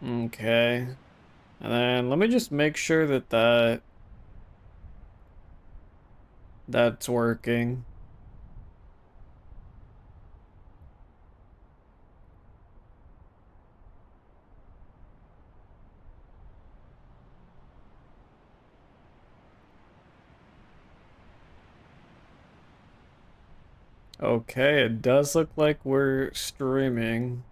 Okay. And then let me just make sure that that's working. Okay, it does look like we're streaming.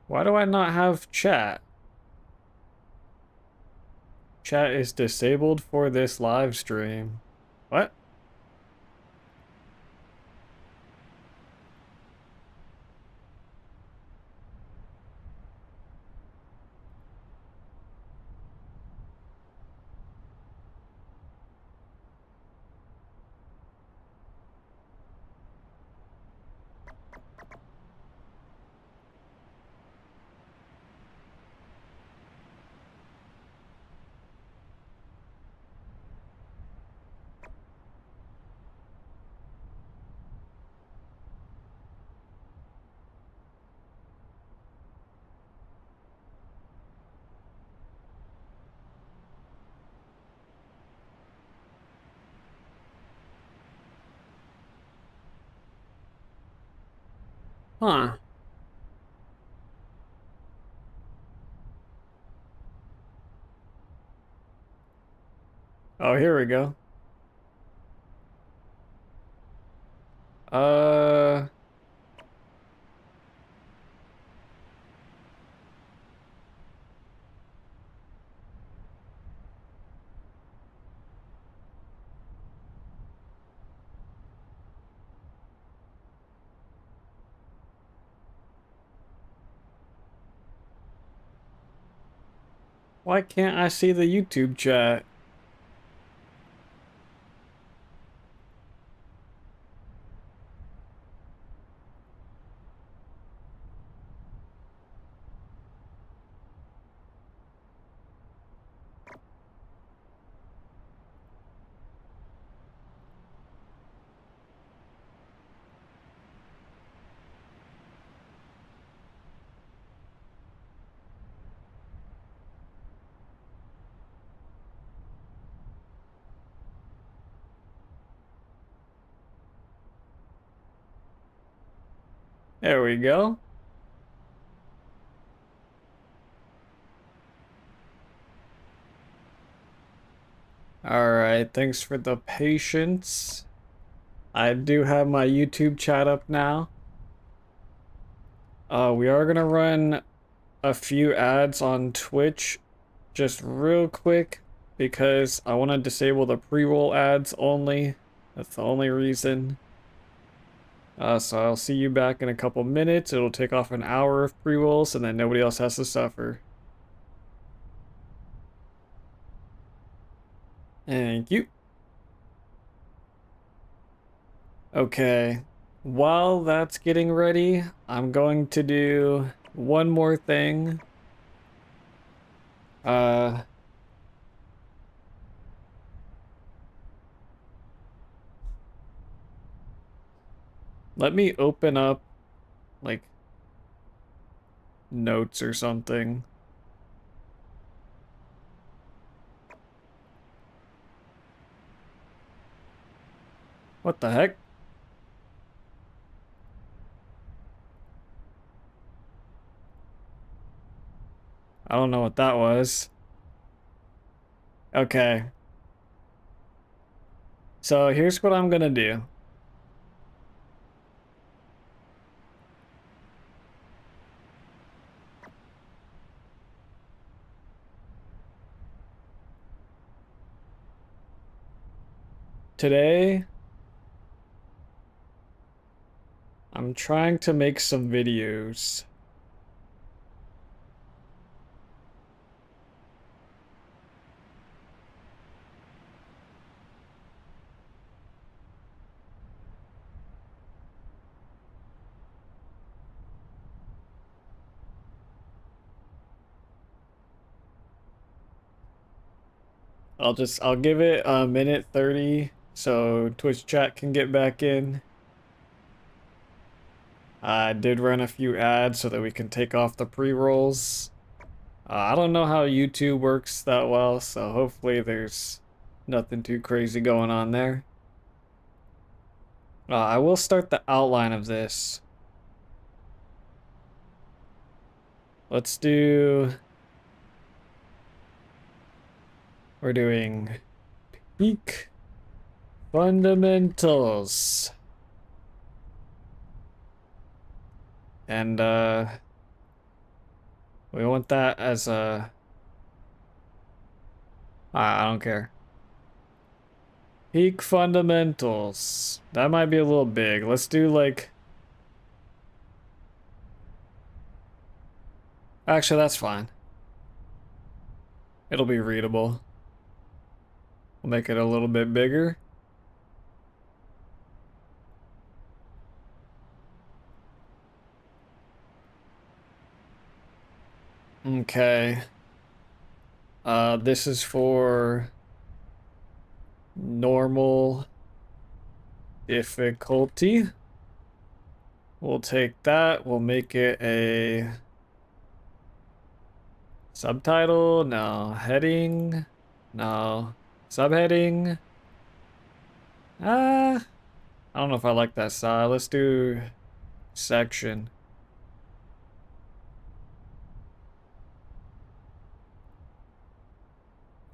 Why do I not have chat? Chat is disabled for this live stream. What? Huh. Oh, here we go. Uh, why can't I see the YouTube chat? There we go. All right, thanks for the patience. I do have my YouTube chat up now. We are gonna run a few ads on Twitch just real quick because I want to disable the pre-roll ads only. That's the only reason. So I'll see you back in a couple minutes. It'll take off an hour of pre-rolls and then nobody else has to suffer. Thank you. Okay. While that's getting ready, I'm going to do one more thing. Uh, Let me open up like notes or something. What the heck? I don't know what that was. Okay. So here's what I'm gonna do. Today, I'm trying to make some videos. I'll give it a minute 30 so Twitch chat can get back in. I did run a few ads so that we can take off the pre-rolls. I don't know how YouTube works that well, so hopefully there's nothing too crazy going on there. I will start the outline of this. Let's do... We're doing peak fundamentals. And we want that as a... I don't care. Peak fundamentals. That might be a little big. Let's do like... Actually, that's fine. It'll be readable. We'll make it a little bit bigger. Okay. This is for normal difficulty. We'll take that. We'll make it a subtitle. No. Heading. No. Subheading. I don't know if I like that style. Let's do section.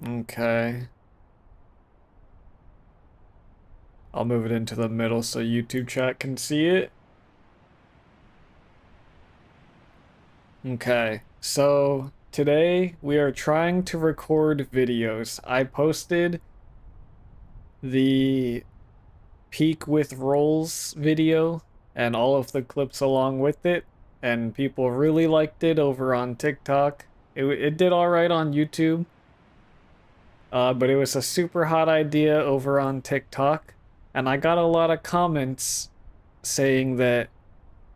Okay. I'll move it into the middle so YouTube chat can see it. Okay, so today we are trying to record videos. I posted the peak with rolls video and all of the clips along with it, and people really liked it over on TikTok. It did all right on YouTube, but it was a super hot idea over on TikTok, and I got a lot of comments saying that,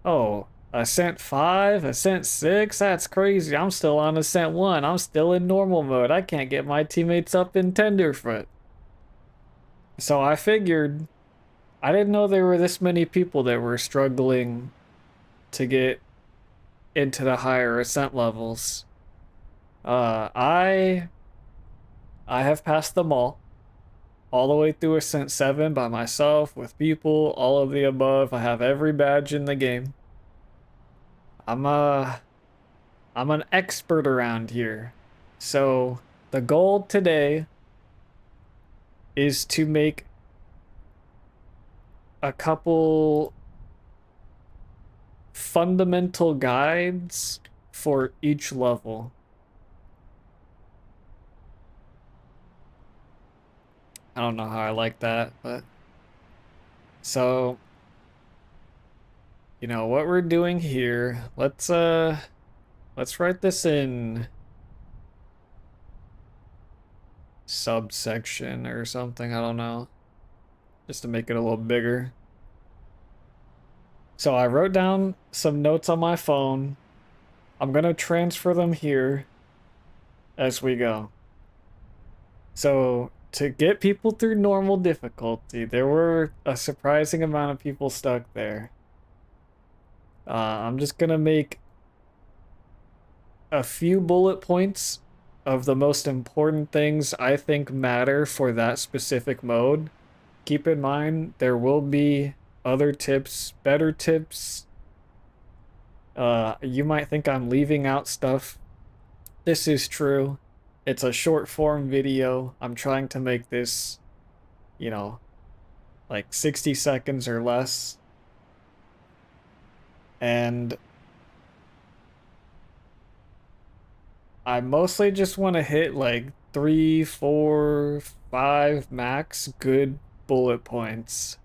oh, Ascent 5, Ascent 6, that's crazy. I'm still on Ascent 1. I'm still in normal mode. I can't get my teammates up in Tenderfoot. So I figured, I didn't know there were this many people that were struggling to get into the higher Ascent levels. I have passed them all the way through Ascent 7 by myself, with people, all of the above. I have every badge in the game. I'm an expert around here. So the goal today is to make a couple fundamental guides for each level. I don't know how I like that, but so you know what we're doing here. Let's write this in subsection or something, I don't know, just to make it a little bigger. So I wrote down some notes on my phone. I'm gonna transfer them here as we go. So to get people through normal difficulty, there were a surprising amount of people stuck there. I'm just gonna make a few bullet points of the most important things I think matter for that specific mode. Keep in mind, there will be other tips, better tips. You might think I'm leaving out stuff. This is true. It's a short form video. I'm trying to make this, you know, like 60 seconds or less. And I mostly just want to hit like 3, 4, 5 max good bullet points.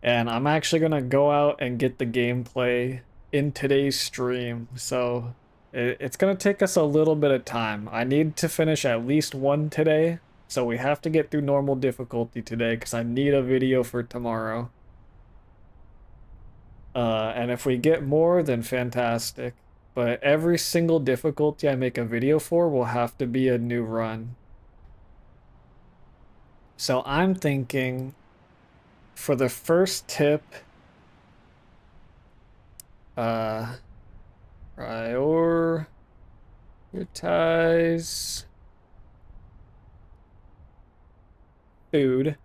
And I'm actually gonna go out and get the gameplay in today's stream, so it's gonna take us a little bit of time. I need to finish at least one today, so we have to get through normal difficulty today because I need a video for tomorrow. And if we get more, then fantastic. But every single difficulty I make a video for will have to be a new run. So I'm thinking for the first tip, uh, prioritize food.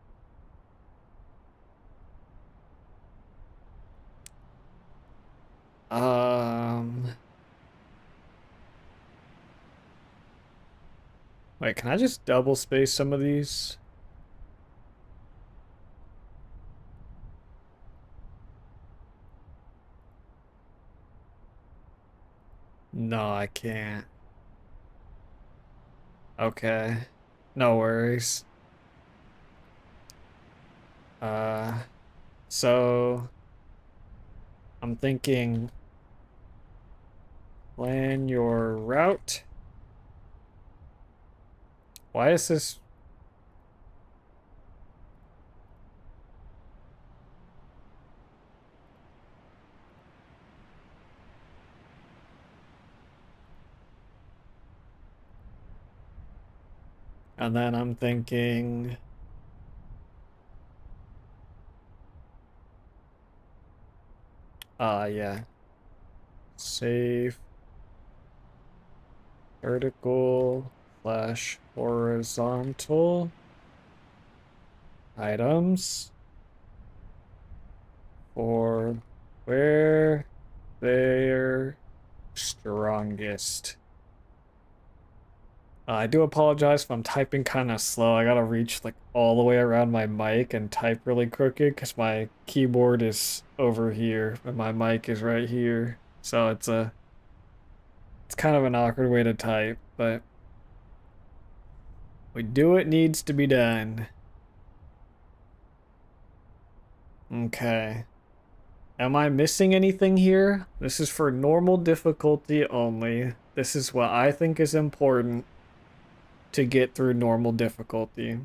Um, Wait, can I just double space some of these? No, I can't. Okay. No worries. Uh, so I'm thinking plan your route. Why is this? And then I'm thinking, yeah, save vertical slash horizontal items for where they're strongest. I do apologize if I'm typing kind of slow. I gotta reach like all the way around my mic and type really crooked because my keyboard is over here and my mic is right here. So it's kind of an awkward way to type, but we do what needs to be done. Okay. Am I missing anything here? This is for normal difficulty only. This is what I think is important to get through normal difficulty.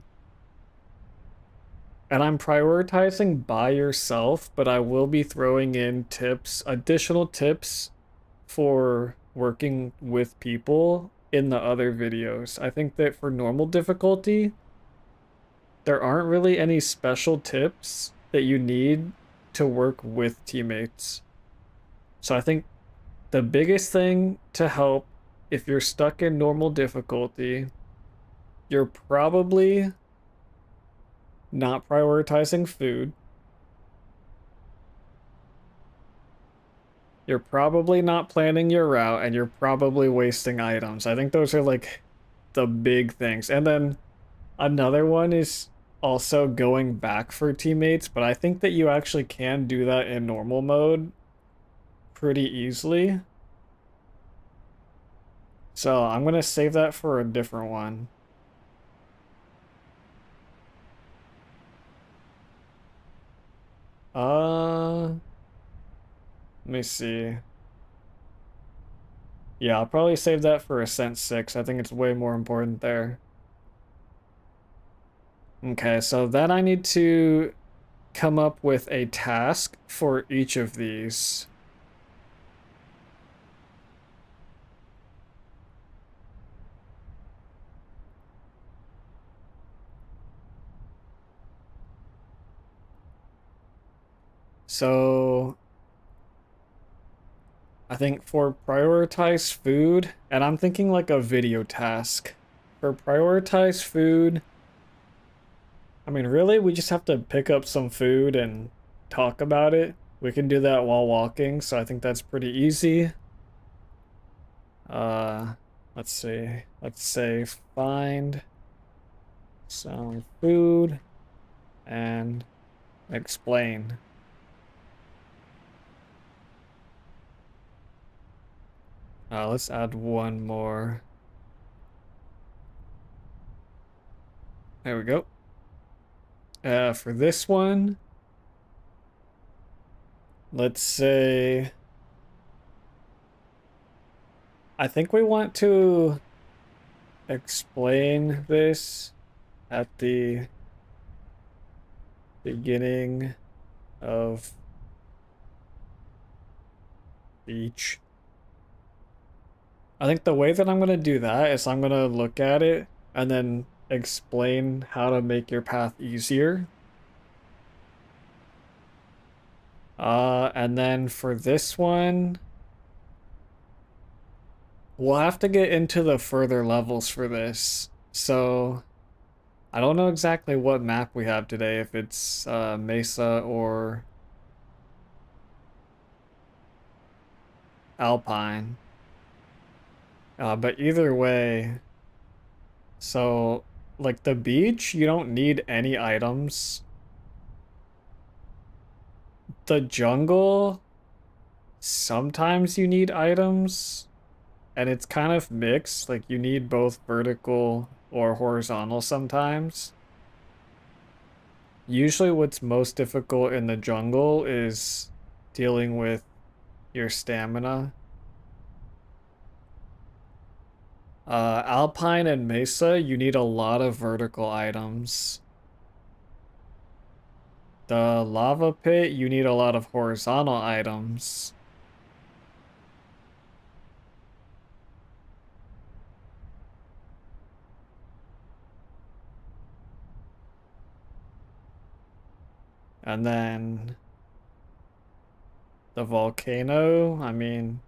And I'm prioritizing by yourself, but I will be throwing in tips, additional tips for working with people in the other videos. I think that for normal difficulty, there aren't really any special tips that you need to work with teammates. So I think the biggest thing to help if you're stuck in normal difficulty, you're probably not prioritizing food. You're probably not planning your route and you're probably wasting items. I think those are like the big things. And then another one is also going back for teammates, but I think that you actually can do that in normal mode pretty easily. So I'm gonna save that for a different one. Let me see. Yeah, I'll probably save that for Ascent 6. I think it's way more important there. Okay, so then I need to come up with a task for each of these. So I think for prioritize food, and I'm thinking like a video task. For prioritize food, I mean, really, we just have to pick up some food and talk about it. We can do that while walking, so I think that's pretty easy. Uh, let's see. Let's say find some food and explain. Let's add one more. There we go. For this one, let's say I think we want to explain this at the beginning of each. I think the way that I'm going to do that is I'm going to look at it and then explain how to make your path easier. And then for this one, we'll have to get into the further levels for this. So I don't know exactly what map we have today, if it's Mesa or Alpine. But either way, so like the beach, you don't need any items. The jungle, sometimes you need items, and it's kind of mixed. Like you need both vertical or horizontal sometimes. Usually what's most difficult in the jungle is dealing with your stamina. Alpine and Mesa, you need a lot of vertical items. The lava pit, you need a lot of horizontal items. And then the volcano, I mean,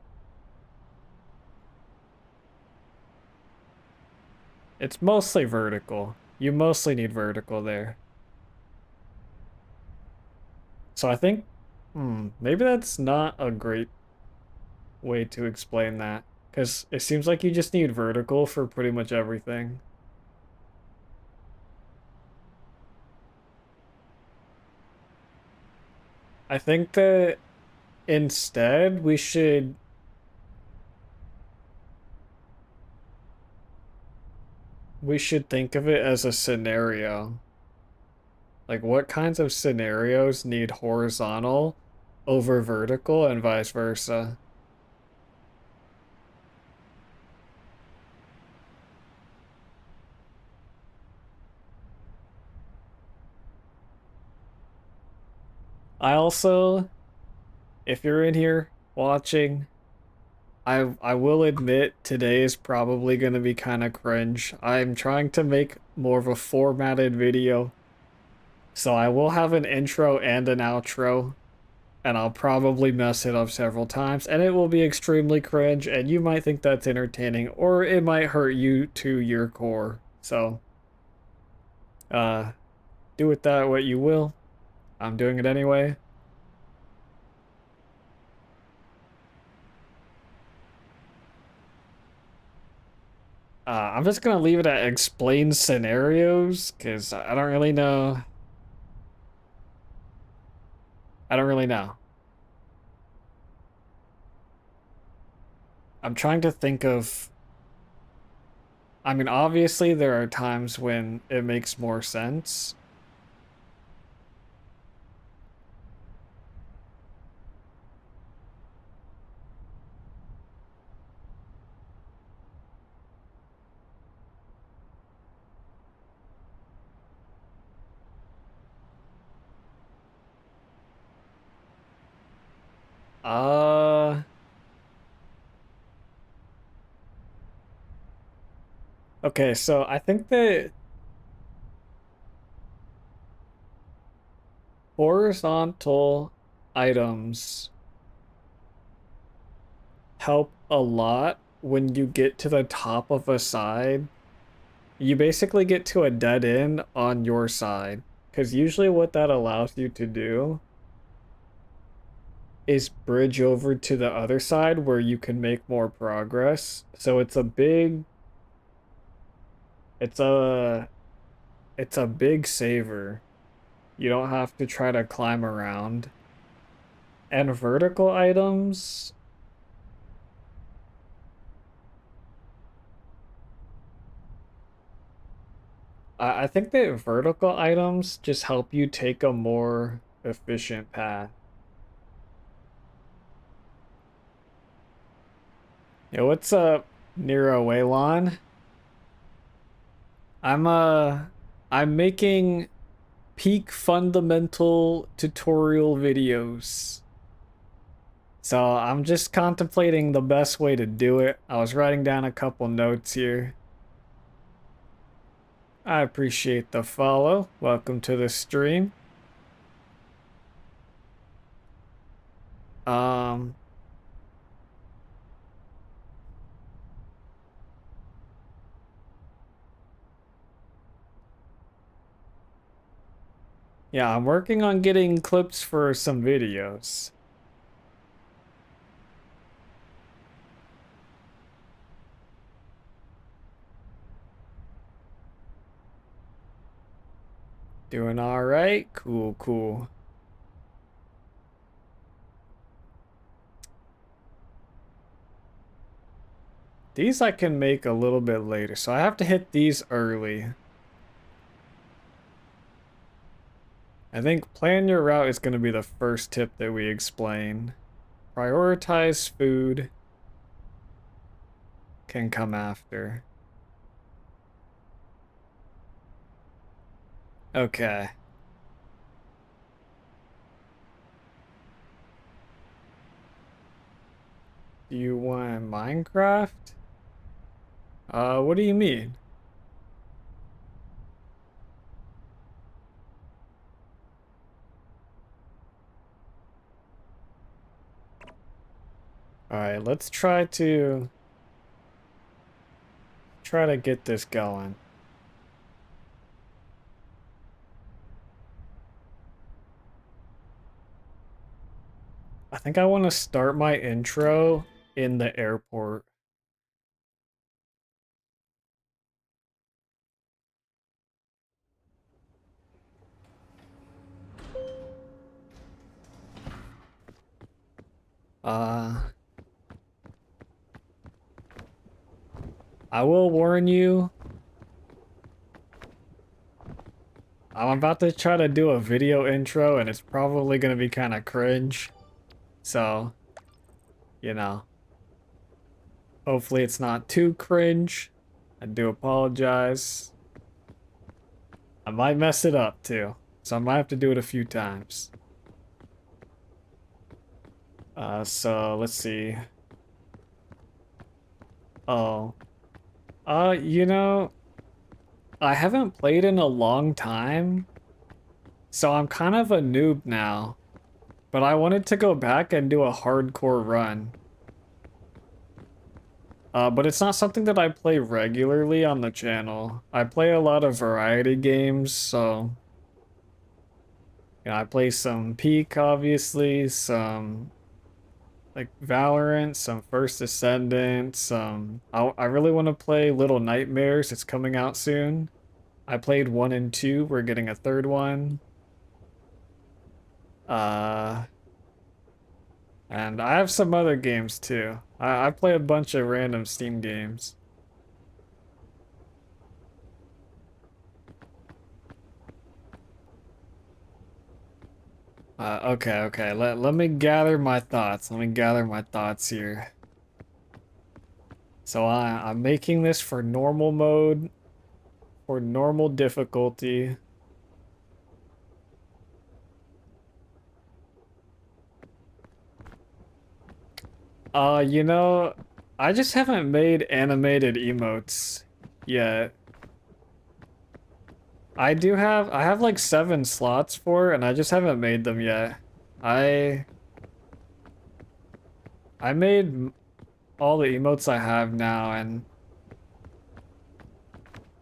it's mostly vertical. You mostly need vertical there. So I think, maybe that's not a great way to explain that. Because it seems like you just need vertical for pretty much everything. I think that instead we should think of it as a scenario. Like what kinds of scenarios need horizontal over vertical and vice versa. I also, if you're in here watching, I will admit today is probably going to be kind of cringe. I'm trying to make more of a formatted video. So I will have an intro and an outro, and I'll probably mess it up several times, and it will be extremely cringe, and you might think that's entertaining, or it might hurt you to your core. So, uh, do with that what you will. I'm doing it anyway. I'm just gonna leave it at explain scenarios, because I don't really know. I don't really know. I'm trying to think of. I mean, obviously, there are times when it makes more sense. Uh, okay, so I think that horizontal items help a lot when you get to the top of a side. You basically get to a dead end on your side. Because usually what that allows you to do is bridge over to the other side where you can make more progress. So it's a it's a big saver. You don't have to try to climb around. And vertical items, I think that vertical items just help you take a more efficient path. Yo, what's up, Nero Waylon? I'm uh I'm making peak fundamental tutorial videos. So I'm just contemplating the best way to do it. I was writing down a couple notes here. I appreciate the follow. Welcome to the stream. Um, yeah, I'm working on getting clips for some videos. Doing all right? Cool, cool. These I can make a little bit later, so I have to hit these early. I think plan your route is going to be the first tip that we explain. Prioritize food can come after. Okay. Do you want Minecraft? What do you mean? Alright, let's try to get this going. I think I want to start my intro in the airport. Uh, I will warn you, I'm about to try to do a video intro and it's probably going to be kind of cringe. So, you know, hopefully it's not too cringe. I do apologize. I might mess it up too, so I might have to do it a few times. So let's see. Oh, you know, I haven't played in a long time, so I'm kind of a noob now. But I wanted to go back and do a hardcore run. But it's not something that I play regularly on the channel. I play a lot of variety games, so I play some Peak, obviously, some like Valorant, some First Ascendant, some I really want to play Little Nightmares. It's coming out soon. I played 1 and 2. We're getting a third one. Uh and I have some other games too. I play a bunch of random Steam games. Okay. Let me gather my thoughts. Let me gather my thoughts here. So I'm making this for normal mode, for normal difficulty. You know, I just haven't made animated emotes yet. I have like 7 slots for it, and I just haven't made them yet. I I made all the emotes I have now, and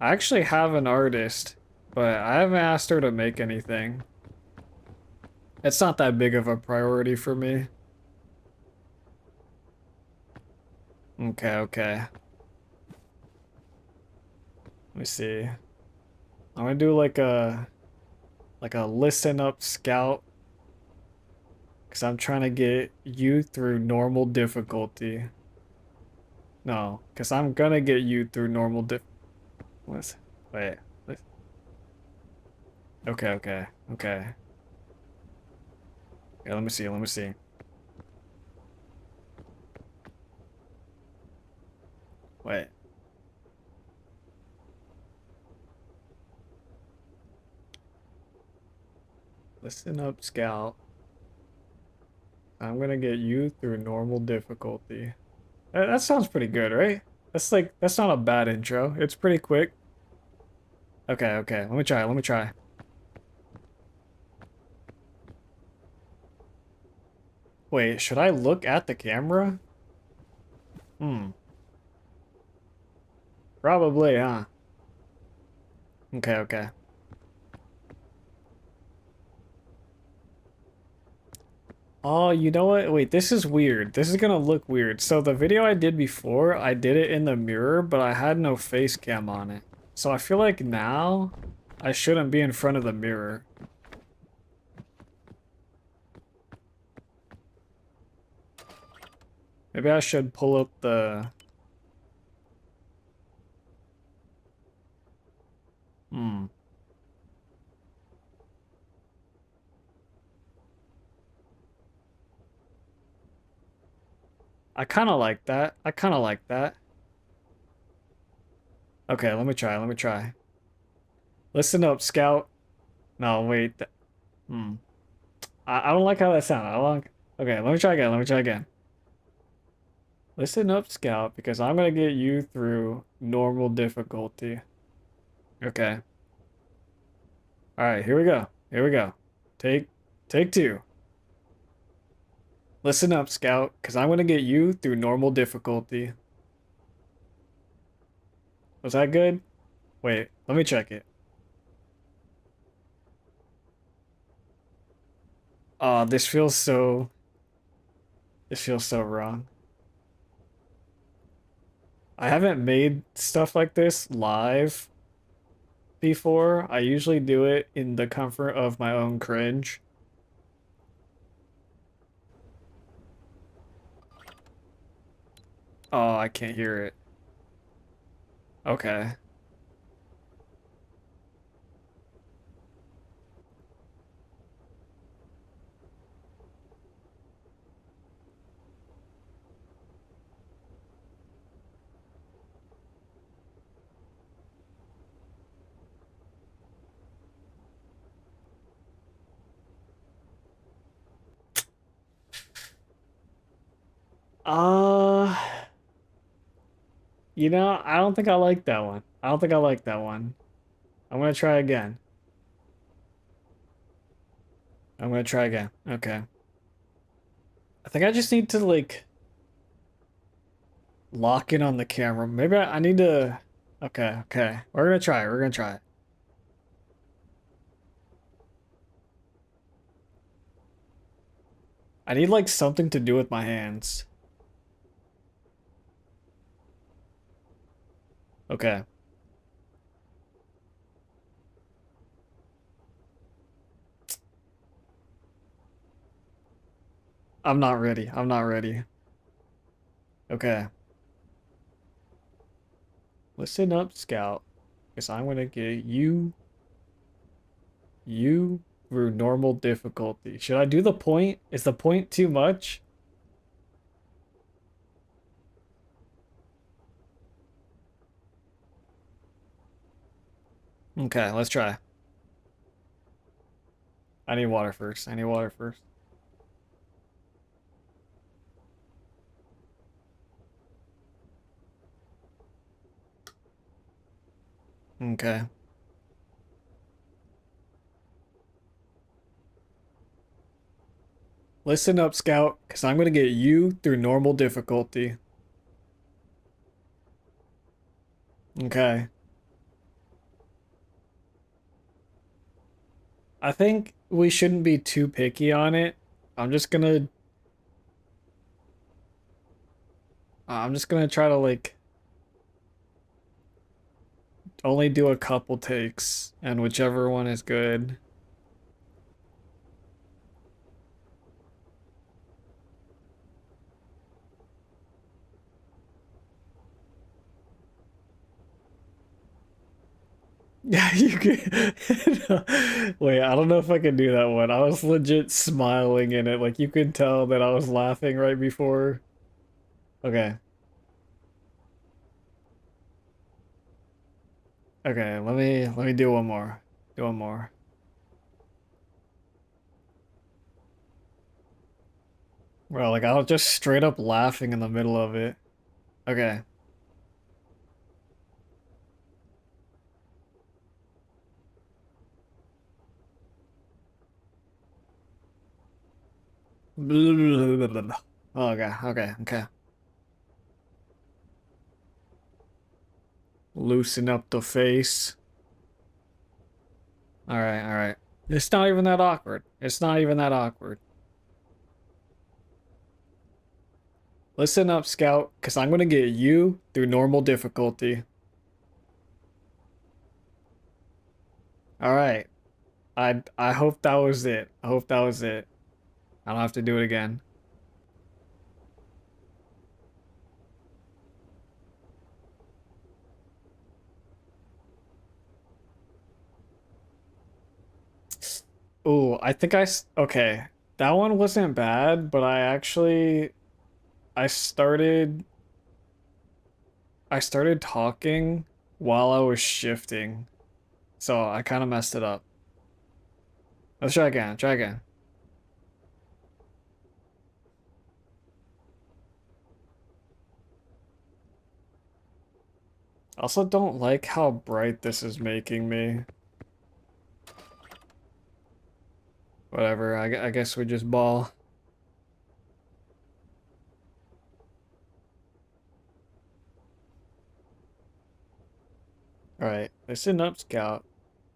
I actually have an artist, but I haven't asked her to make anything. It's not that big of a priority for me. Okay. Let me see. I'm gonna do like a listen up scout, because I'm trying to get you through normal difficulty. No, because I'm gonna get you through normal diff. Wait. lis- Okay. Yeah, let me see. Wait. Listen up, Scout. I'm gonna get you through normal difficulty. That sounds pretty good, right? That's not a bad intro. It's pretty quick. Okay, okay. Let me try. Let me try. Wait, should I look at the camera? Hmm. Probably, huh? Okay, okay. Oh, you know what? Wait, this is weird. This is gonna look weird. So the video I did before, I did it in the mirror, but I had no face cam on it. So I feel like now I shouldn't be in front of the mirror. Maybe I should pull up the... Hmm. I kind of like that. I kind of like that. Okay, let me try. Let me try. Listen up, Scout. No, wait. Hmm. I don't like how that sounded. I don't like... Okay, let me try again. Let me try again. Listen up, Scout, because I'm gonna get you through normal difficulty. Okay. All right, here we go. Here we go. Take take two. Listen up, Scout, because I'm gonna get you through normal difficulty. Was that good? Wait, let me check it. Oh, this feels so wrong. I haven't made stuff like this live before. I usually do it in the comfort of my own cringe. Oh, I can't hear it. Okay. Uh, I don't think I like that one. I don't think I like that one. I'm gonna try again. I'm gonna try again. Okay. I think I just need to like lock in on the camera. Maybe I need to. Okay, okay. We're gonna try it. We're gonna try it. I need like something to do with my hands. Okay. I'm not ready. I'm not ready. Okay. Listen up, Scout. Because I'm gonna get you through normal difficulty. Should I do the point? Is the point too much? Okay, let's try. I need water first. I need water first. Okay. Listen up, Scout, because I'm gonna get you through normal difficulty. Okay. I think we shouldn't be too picky on it. I'm just gonna I'm just gonna try to like only do a couple takes and whichever one is good. Yeah, you can. Wait, I don't know if I can do that one. I was legit smiling in it. Like you could tell that I was laughing right before. Okay. Okay, let me do one more. Do one more. Well, like I was just straight up laughing in the middle of it. Okay. Okay, okay, okay. Loosen up the face. Alright, alright. It's not even that awkward. It's not even that awkward. Listen up, Scout, because I'm gonna get you through normal difficulty. Alright. I hope that was it. I hope that was it. I don't have to do it again. Ooh, I think okay. That one wasn't bad, but I started I started talking while I was shifting. So I kind of messed it up. Let's try again. Try again. I also don't like how bright this is making me. Whatever, I guess we just ball. Alright, listen up, Scout,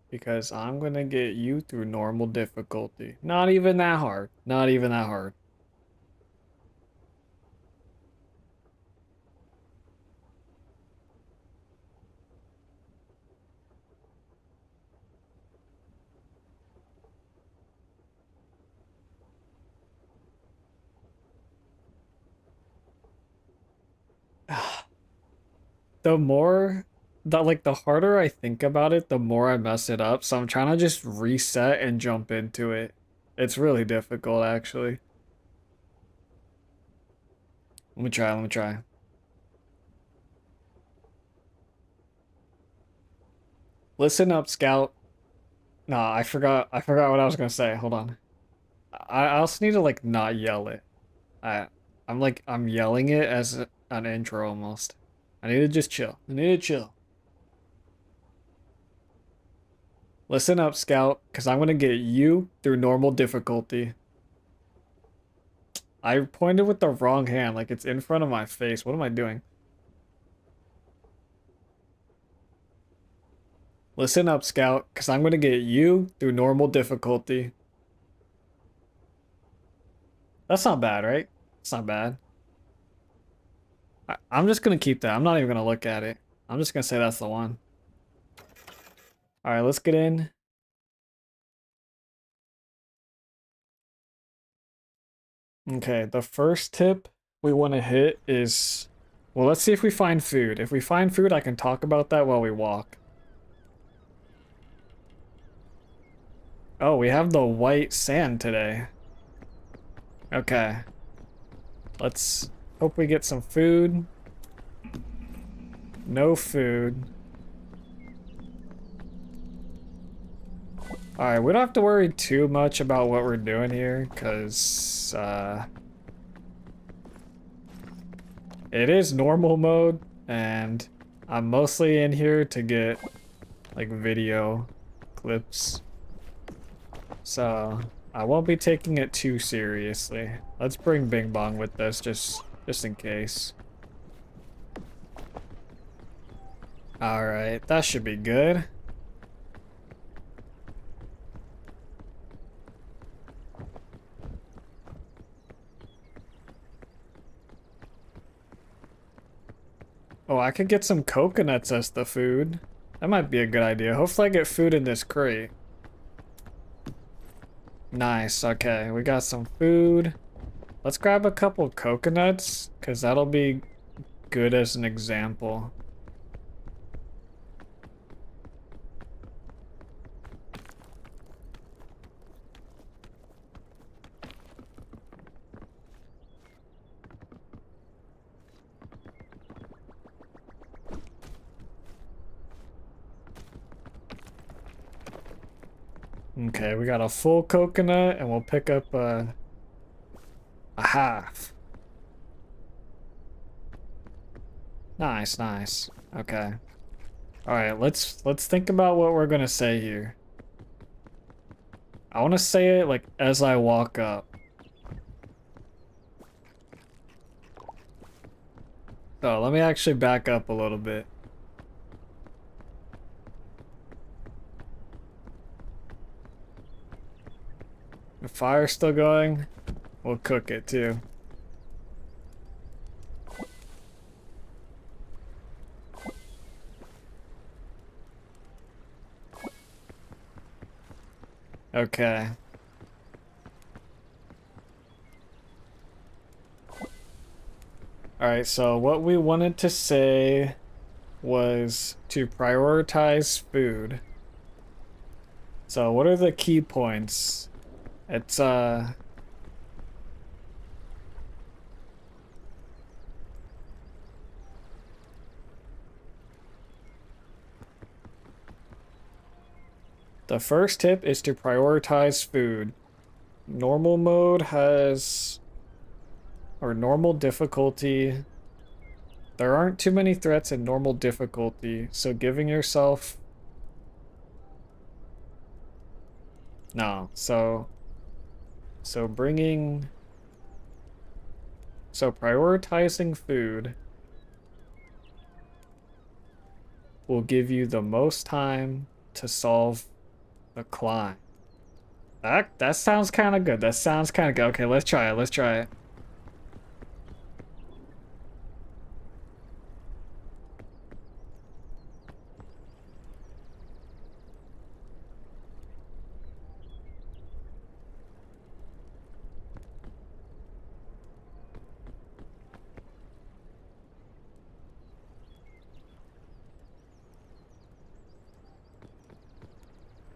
because I'm gonna get you through normal difficulty. Not even that hard. Not even that hard. The more the harder I think about it, the more I mess it up. So I'm trying to just reset and jump into it. It's really difficult, actually. Let me try, let me try. Listen up, Scout. Nah, I forgot what I was gonna say. Hold on. I also need to like not yell it. I I'm yelling it as an intro almost. I need to just chill. I need to chill. Listen up, Scout, because I'm gonna get you through normal difficulty. I pointed with the wrong hand, like it's in front of my face. What am I doing? Listen up, Scout, because I'm gonna get you through normal difficulty. That's not bad, right? It's not bad. I'm just gonna keep that. I'm not even gonna look at it. I'm just gonna say that's the one. All right, let's get in. Okay, the first tip we want to hit is, well, let's see if we find food. If we find food, I can talk about that while we walk. Oh, we have the white sand today. Okay. Let's hope we get some food. No food. Alright, we don't have to worry too much about what we're doing here, because, it is normal mode, and I'm mostly in here to get, like, video clips. So, I won't be taking it too seriously. Let's bring Bing Bong with us, just in case. Alright, that should be good. Oh, I could get some coconuts as the food. That might be a good idea. Hopefully I get food in this crate. Nice, okay, we got some food. Let's grab a couple coconuts, because that'll be good as an example. Okay, we got a full coconut, and we'll pick up a half. Nice, nice. Okay. All right, let's think about what we're gonna say here. I want to say it like as I walk up. Oh, let me actually back up a little bit. The fire's still going. We'll cook it too. Okay. Alright, so what we wanted to say was to prioritize food. So what are the key points? It's the first tip is to prioritize food. Normal mode has, or normal difficulty. There aren't too many threats in normal difficulty, so giving yourself... No, so bringing... So prioritizing food will give you the most time to solve the climb. That sounds kind of good. That sounds kind of good. Okay, let's try it. Let's try it.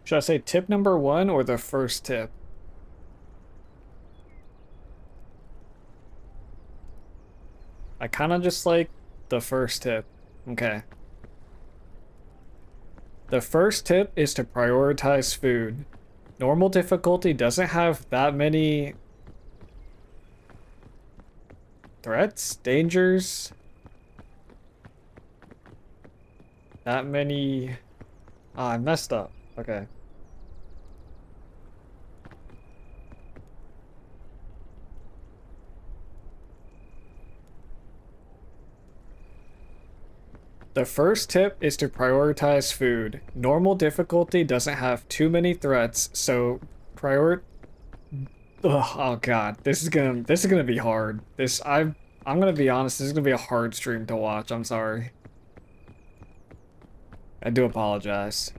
Should I say tip number 1 or the first tip? I kind of just like the first tip. Okay. The first tip is to prioritize food. Normal difficulty doesn't have that many threats, dangers, that many... Ah, I messed up. Okay. The first tip is to prioritize food. Normal difficulty doesn't have too many threats, so Ugh, oh god, this is gonna be hard. I'm gonna be honest, this is gonna be a hard stream to watch. I'm sorry. I do apologize.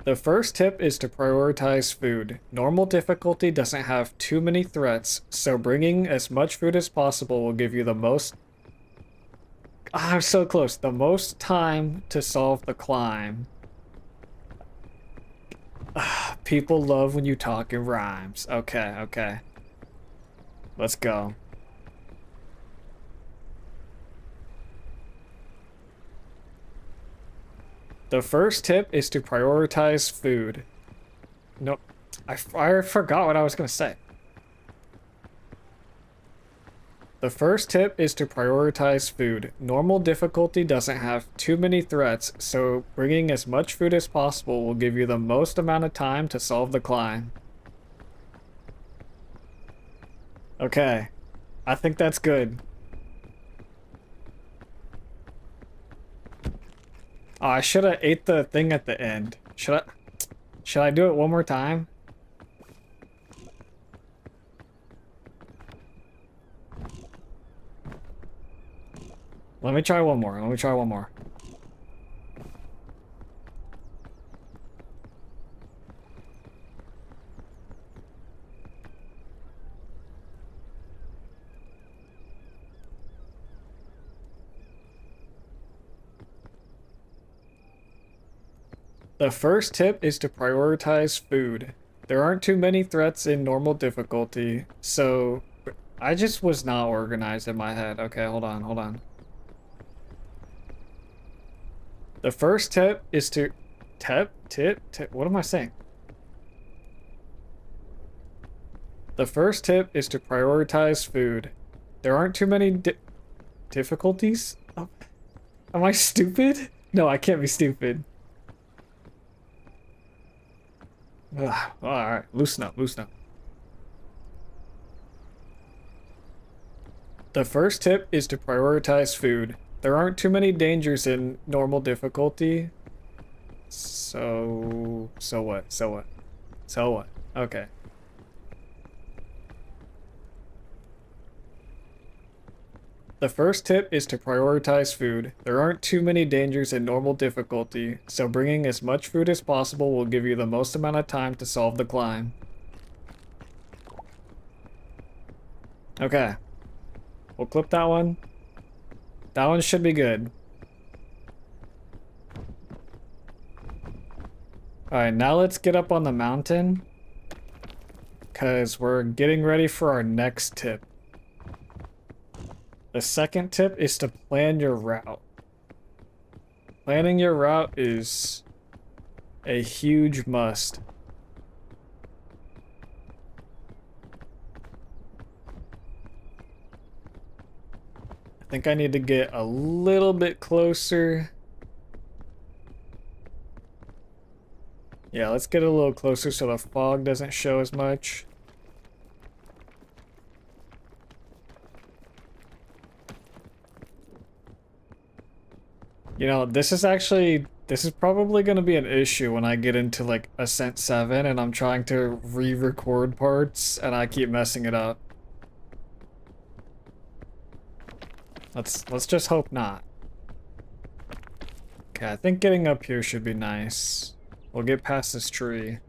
The first tip is to prioritize food. Normal difficulty doesn't have too many threats, so bringing as much food as possible will give you the most... Ah, I'm so close. The most time to solve the climb. Ah, people love when you talk in rhymes. Okay, okay. Let's go. The first tip is to prioritize food. Nope. I forgot what I was going to say. The first tip is to prioritize food. Normal difficulty doesn't have too many threats, so bringing as much food as possible will give you the most amount of time to solve the climb. Okay. I think that's good. Oh, I should have ate the thing at the end. Should I do it one more time? Let me try one more. Let me try one more. The first tip is to prioritize food. There aren't too many threats in normal difficulty, so I just was not organized in my head. Okay, hold on, hold on. The first tip is to... Tip? What am I saying? The first tip is to prioritize food. There aren't too many difficulties? Oh, am I stupid? No, I can't be stupid. Ugh, alright, loosen up, loosen up. The first tip is to prioritize food. There aren't too many dangers in normal difficulty. So what? So what? So what? Okay. The first tip is to prioritize food. There aren't too many dangers in normal difficulty, so bringing as much food as possible will give you the most amount of time to solve the climb. Okay. We'll clip that one. That one should be good. Alright, now let's get up on the mountain, because we're getting ready for our next tip. The second tip is to plan your route. Planning your route is a huge must. I think I need to get a little bit closer. Yeah, let's get a little closer so the fog doesn't show as much. You know, this is probably going to be an issue when I get into like Ascent 7 and I'm trying to re-record parts and I keep messing it up. Let's just hope not. Okay, I think getting up here should be nice. We'll get past this tree.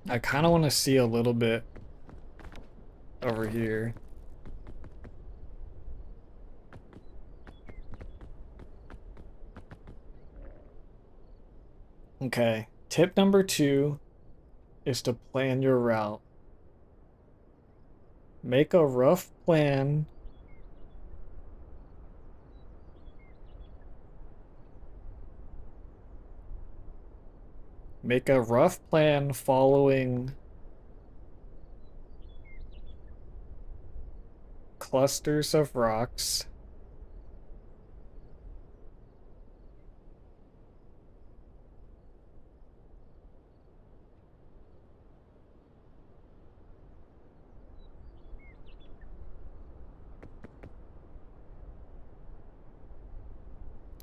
I kind of want to see a little bit over here. Okay, tip number 2 is to plan your route. Make a rough plan. Make a rough plan following clusters of rocks.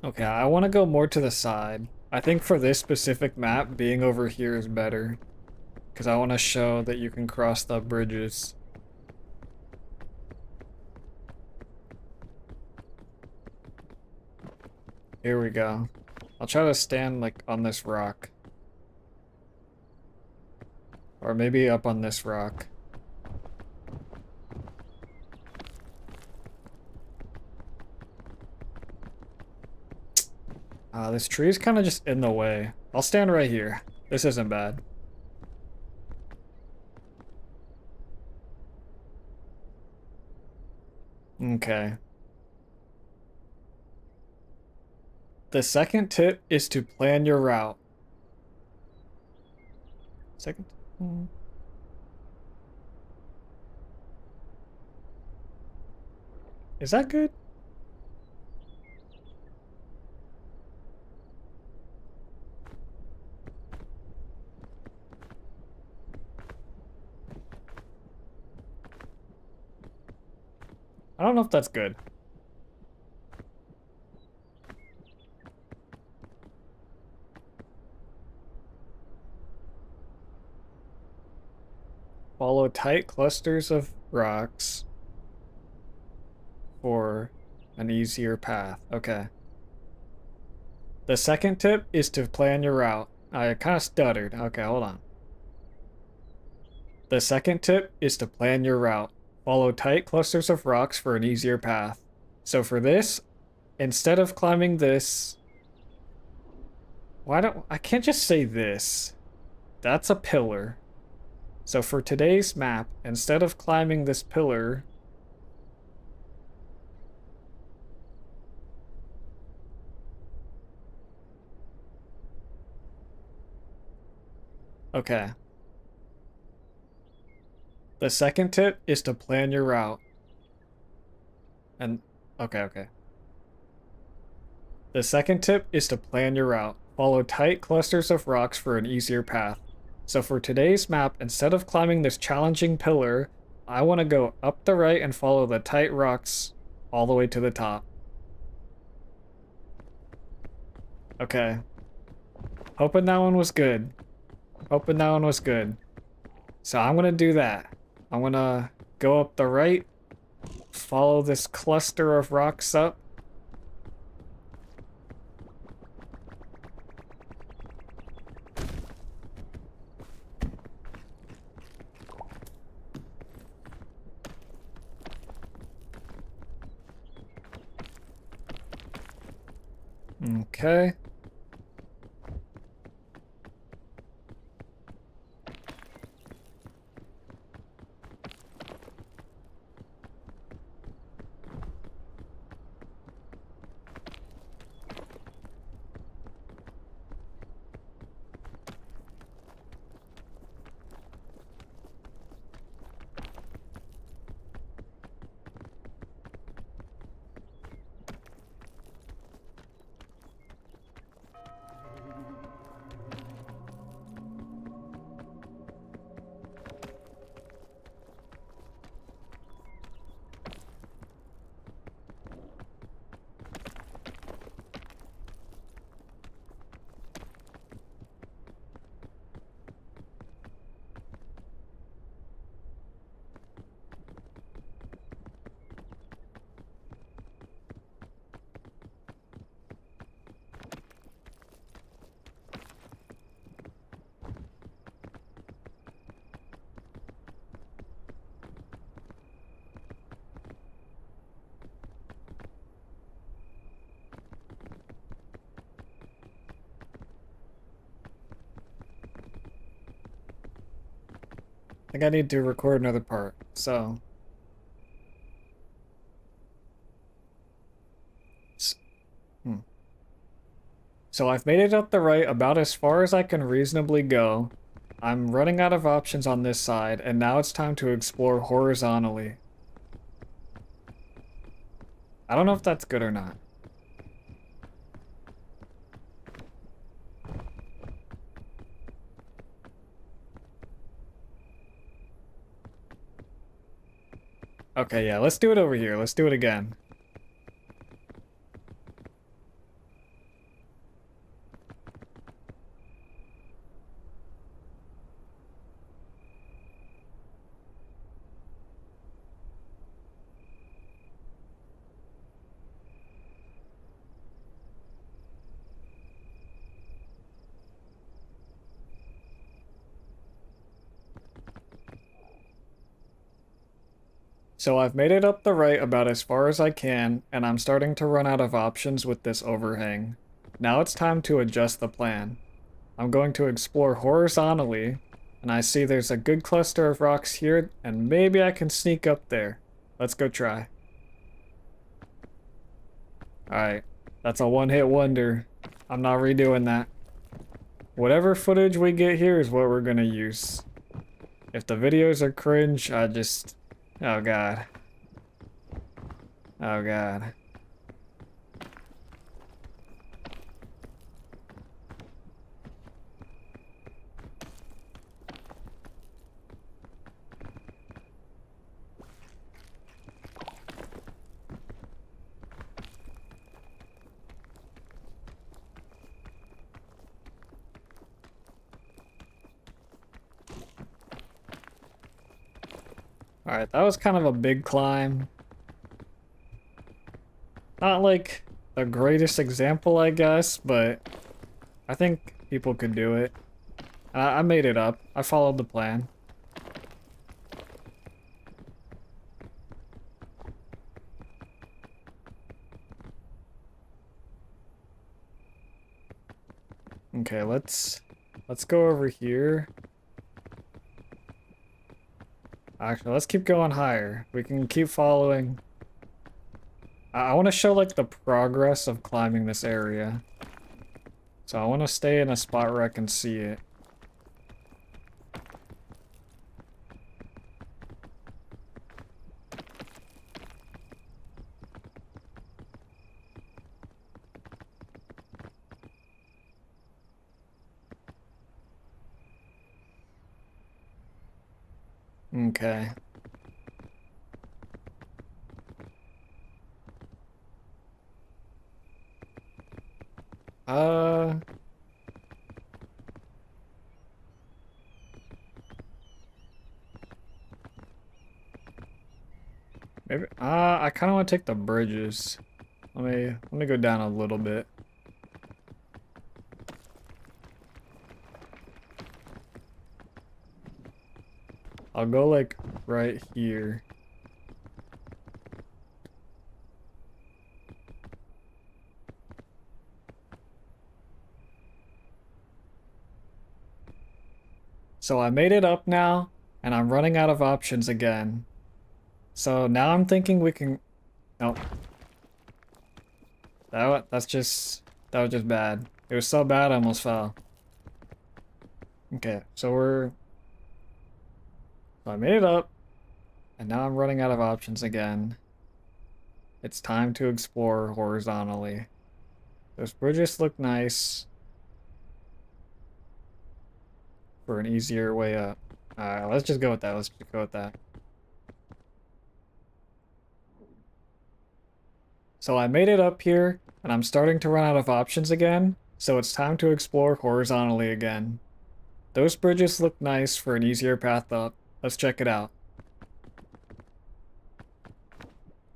Okay, I want to go more to the side. I think for this specific map, being over here is better. Because I want to show that you can cross the bridges. Here we go. I'll try to stand like on this rock. Or maybe up on this rock. This tree is kind of just in the way. I'll stand right here. This isn't bad. Okay. The second tip is to plan your route. Second? Is that good? I don't know if that's good. Follow tight clusters of rocks for an easier path. Okay. The second tip is to plan your route. I kind of stuttered. Okay, hold on. The second tip is to plan your route. Follow tight clusters of rocks for an easier path. So for this, instead of climbing this... I can't just say this. That's a pillar. So for today's map, instead of climbing this pillar, Okay. The second tip is to plan your route. And okay. The second tip is to plan your route. Follow tight clusters of rocks for an easier path. So for today's map, instead of climbing this challenging pillar, I want to go up the right and follow the tight rocks all the way to the top. Okay. Hoping that one was good. Hoping that one was good. So I'm gonna do that. I'm gonna go up the right, follow this cluster of rocks up. Okay. I think I need to record another part, so. Hmm. So I've made it up the right about as far as I can reasonably go. I'm running out of options on this side, and now it's time to explore horizontally. I don't know if that's good or not. Okay, yeah, let's do it over here. Let's do it again. So I've made it up the right about as far as I can, and I'm starting to run out of options with this overhang. Now it's time to adjust the plan. I'm going to explore horizontally, and I see there's a good cluster of rocks here, and maybe I can sneak up there. Let's go try. Alright, that's a one-hit wonder. I'm not redoing that. Whatever footage we get here is what we're gonna use. If the videos are cringe, I just... Oh god. Oh god. Alright, that was kind of a big climb. Not like the greatest example, I guess, but I think people could do it. I made it up. I followed the plan. Okay, let's go over here. Actually, let's keep going higher. We can keep following. I want to show like the progress of climbing this area. So I want to stay in a spot where I can see it. Okay. Uh, maybe. I kind of want to take the bridges. Let me go down a little bit. I'll go like right here. So I made it up now, and I'm running out of options again. So now I'm thinking we can. Nope. That was just bad. It was so bad I almost fell. Okay, so I made it up, and now I'm running out of options again. It's time to explore horizontally. Those bridges look nice for an easier way up. Alright, let's just go with that. Let's just go with that. So I made it up here, and I'm starting to run out of options again, so it's time to explore horizontally again. Those bridges look nice for an easier path up. Let's check it out.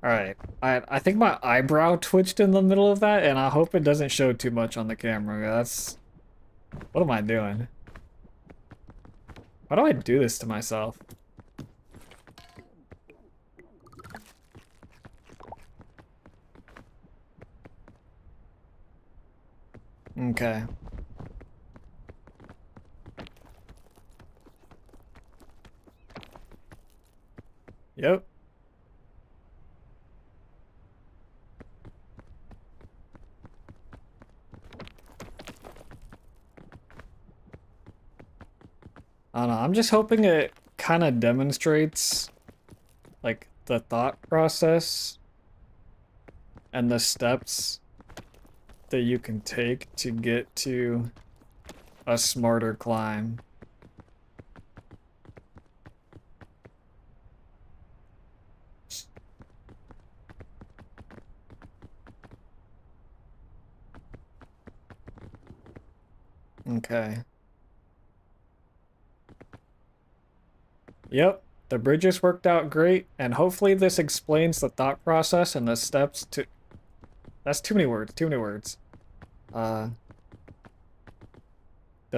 Alright, I think my eyebrow twitched in the middle of that, and I hope it doesn't show too much on the camera. That's... What am I doing? Why do I do this to myself? Okay. Yep. I don't know, I'm just hoping it kind of demonstrates, like, the thought process and the steps that you can take to get to a smarter climb. Okay. Yep, the bridges worked out great, and hopefully this explains the thought process and the steps to... That's too many words, too many words. The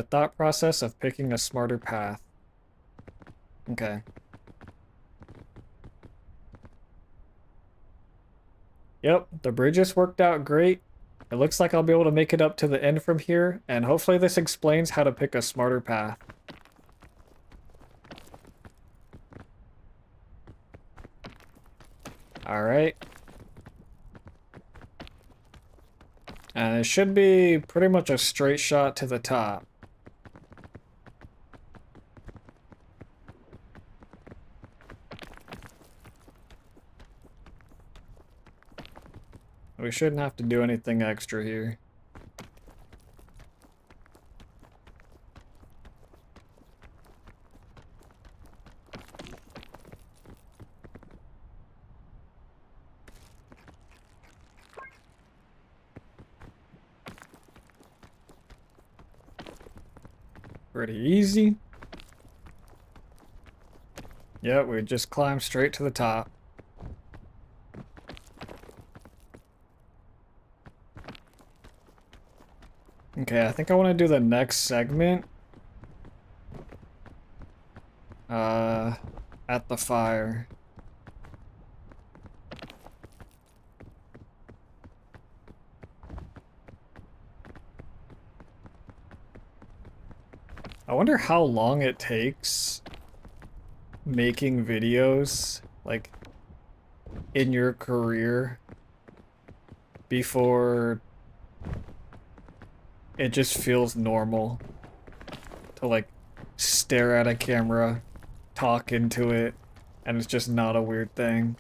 thought process of picking a smarter path. Okay. Yep, the bridges worked out great. It looks like I'll be able to make it up to the end from here, and hopefully this explains how to pick a smarter path. Alright. And it should be pretty much a straight shot to the top. We shouldn't have to do anything extra here. Pretty easy. Yep, we just climb straight to the top. Okay, I think I want to do the next segment. At the fire. I wonder how long it takes making videos, like, in your career before it just feels normal to, like, stare at a camera, talk into it, and it's just not a weird thing.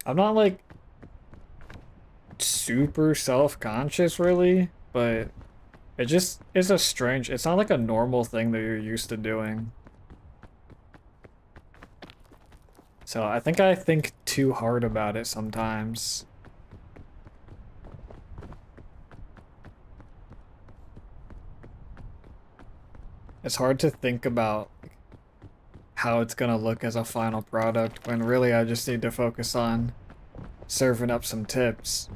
I'm not, like, super self-conscious, really, but it just is a strange... It's not like a normal thing that you're used to doing. So I think too hard about it sometimes. It's hard to think about how it's gonna look as a final product when really I just need to focus on serving up some tips.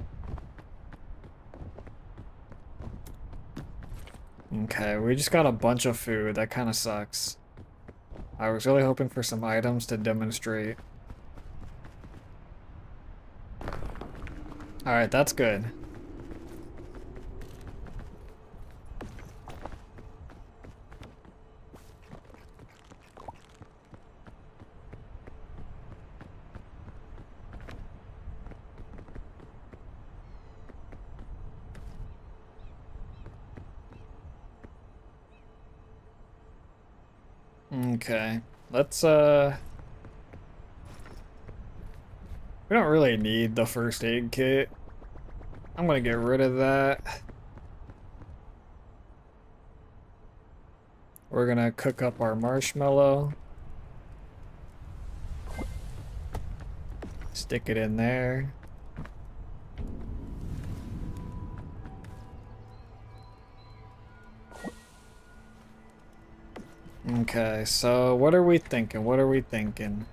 Okay, we just got a bunch of food. That kind of sucks. I was really hoping for some items to demonstrate. Alright, that's good. Okay, let's we don't really need the first aid kit. I'm gonna get rid of that. We're gonna cook up our marshmallow. Stick it in there. Okay, so what are we thinking? What are we thinking?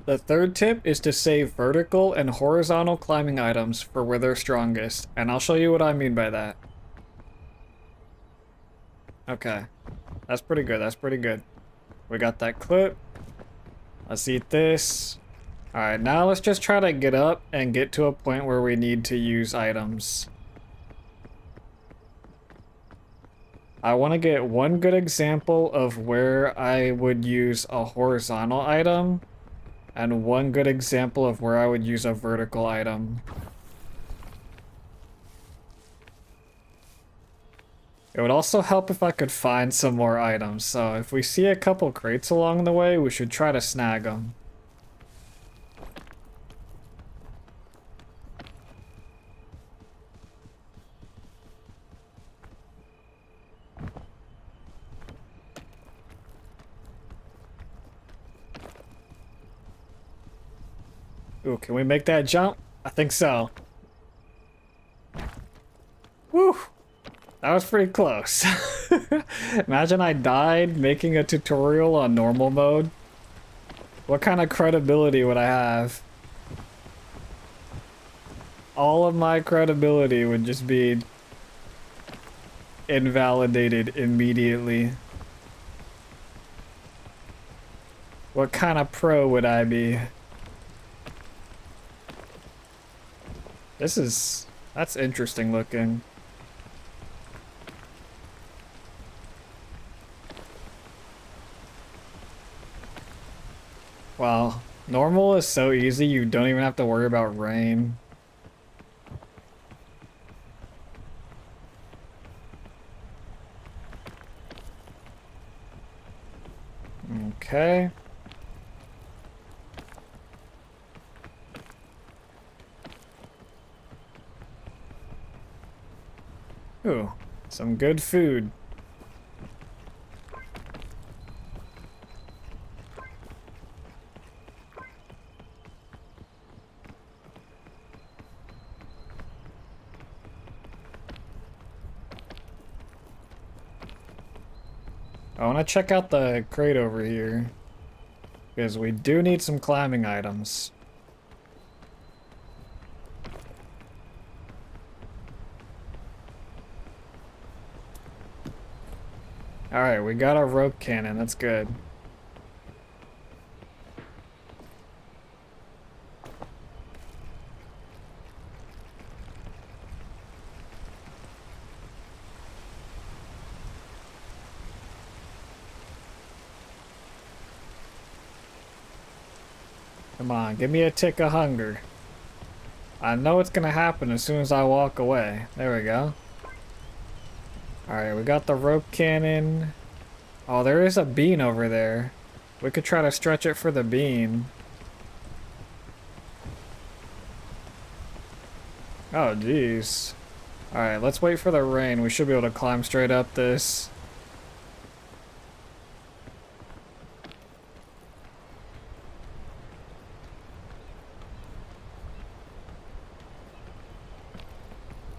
The third tip is to save vertical and horizontal climbing items for where they're strongest, and I'll show you what I mean by that. Okay, that's pretty good, that's pretty good. We got that clip. Let's eat this. Alright, now let's just try to get up and get to a point where we need to use items. I want to get one good example of where I would use a horizontal item, and one good example of where I would use a vertical item. It would also help if I could find some more items, so if we see a couple crates along the way, we should try to snag them. Ooh, can we make that jump? I think so. Woo! That was pretty close. Imagine I died making a tutorial on normal mode. What kind of credibility would I have? All of my credibility would just be invalidated immediately. What kind of pro would I be? That's interesting looking. Wow, normal is so easy, you don't even have to worry about rain. Okay. Ooh, some good food. I want to check out the crate over here. Because we do need some climbing items. Alright, we got our rope cannon. That's good. Come on, give me a tick of hunger. I know it's gonna happen as soon as I walk away. There we go. Alright, we got the rope cannon. Oh, there is a bean over there. We could try to stretch it for the bean. Oh, jeez. Alright, let's wait for the rain. We should be able to climb straight up this.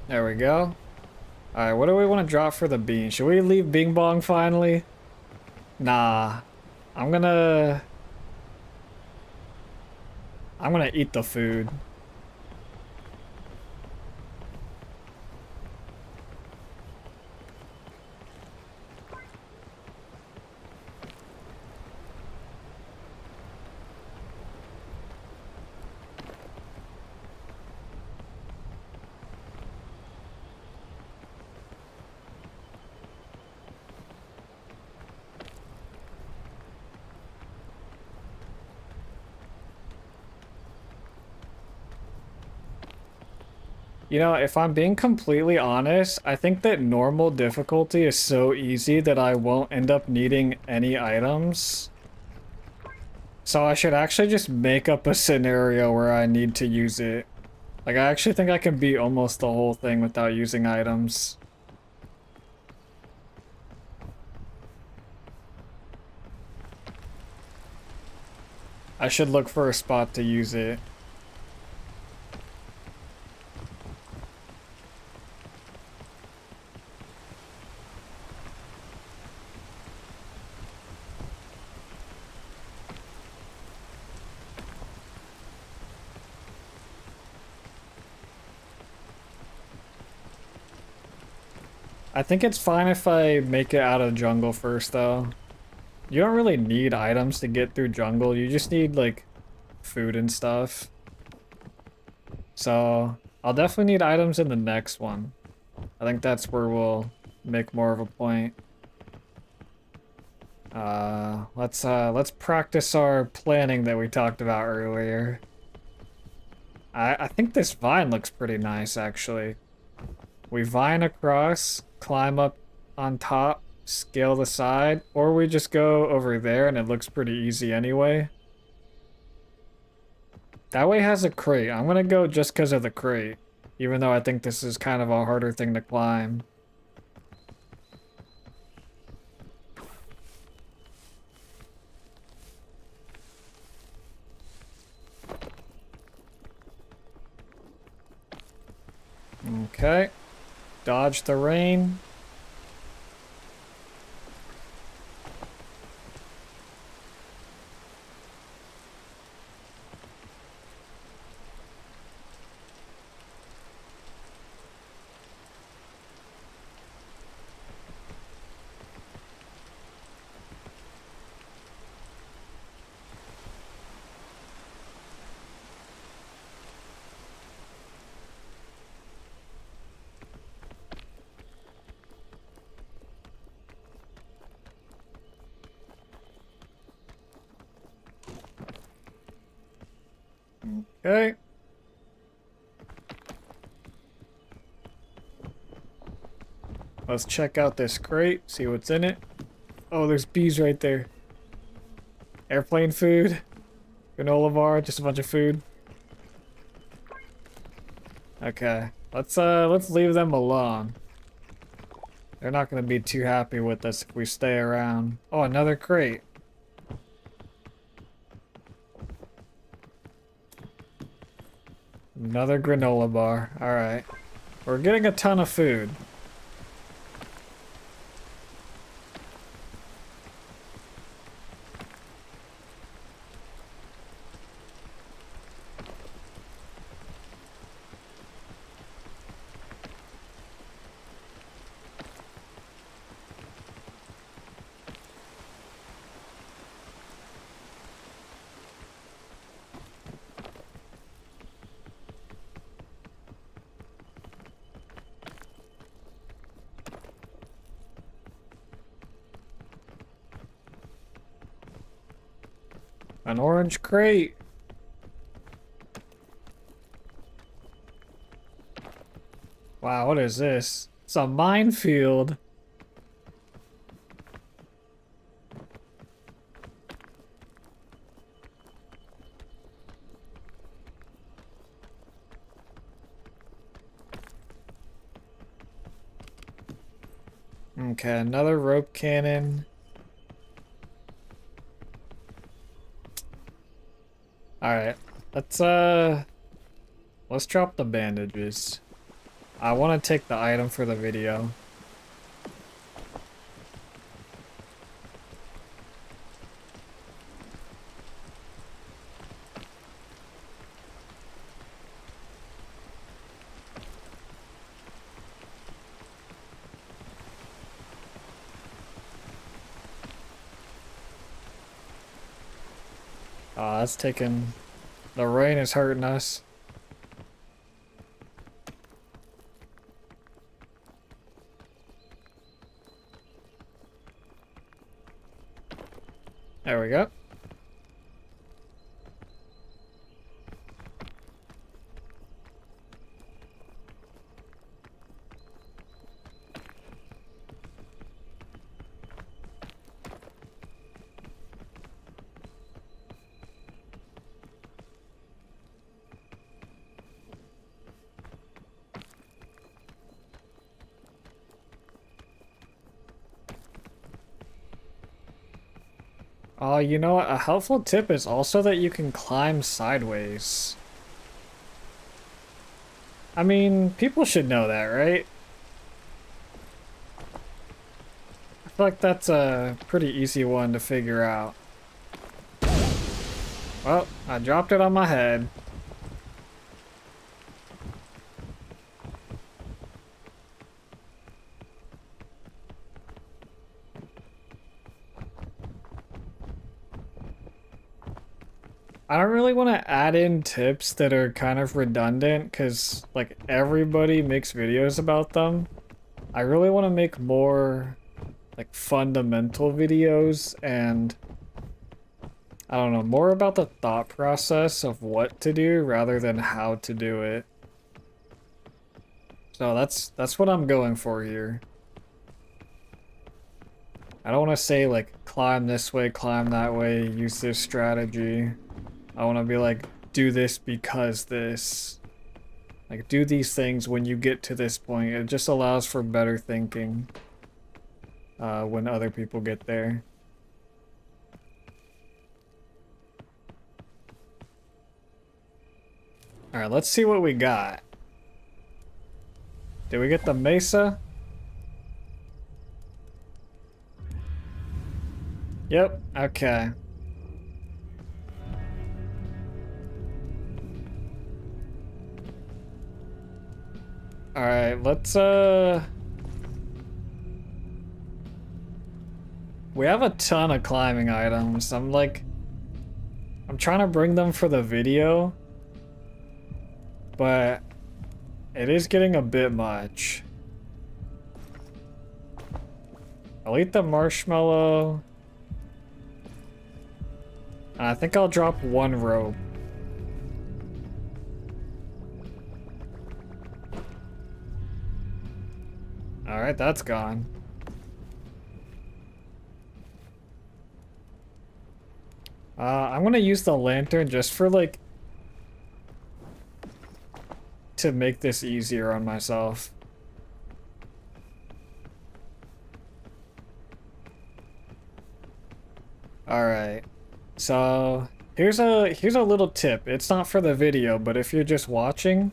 There we go. Alright, what do we want to drop for the bean? Should we leave Bing Bong finally? Nah. I'm gonna eat the food. You know, if I'm being completely honest, I think that normal difficulty is so easy that I won't end up needing any items. So I should actually just make up a scenario where I need to use it. Like, I actually think I can beat almost the whole thing without using items. I should look for a spot to use it. I think it's fine if I make it out of jungle first, though. You don't really need items to get through jungle. You just need, like, food and stuff. So, I'll definitely need items in the next one. I think that's where we'll make more of a point. Let's practice our planning that we talked about earlier. I think this vine looks pretty nice, actually. We vine across, climb up on top, scale the side, or we just go over there and it looks pretty easy anyway. That way has a crate. I'm gonna go just because of the crate, even though I think this is kind of a harder thing to climb. Okay. Dodge the rain. Okay. Let's check out this crate, see what's in it. Oh, there's bees right there. Airplane food. Granola bar, just a bunch of food. Okay. Let's leave them alone. They're not gonna be too happy with us if we stay around. Oh, another crate. Another granola bar. Alright. We're getting a ton of food. An orange crate. Wow, what is this? It's a minefield. Okay, another rope cannon. Alright, let's drop the bandages. I want to take the item for the video. Oh, that's taking... The rain is hurting us. There we go. Oh, you know what? A helpful tip is also that you can climb sideways. I mean, people should know that, right? I feel like that's a pretty easy one to figure out. Well, I dropped it on my head. I don't really want to add in tips that are kind of redundant because, like, everybody makes videos about them. I really want to make more, like, fundamental videos and, I don't know, more about the thought process of what to do rather than how to do it. So that's what I'm going for here. I don't want to say, like, climb this way, climb that way, use this strategy. I want to be like, do this because this. Like, do these things when you get to this point. It just allows for better thinking when other people get there. Alright, let's see what we got. Did we get the mesa? Yep, okay. Alright, let's we have a ton of climbing items. I'm trying to bring them for the video, but it is getting a bit much. I'll eat the marshmallow. And I think I'll drop one rope. Alright, that's gone. I'm gonna use the lantern just for, like, to make this easier on myself. Alright. So, here's a little tip. It's not for the video, but if you're just watching,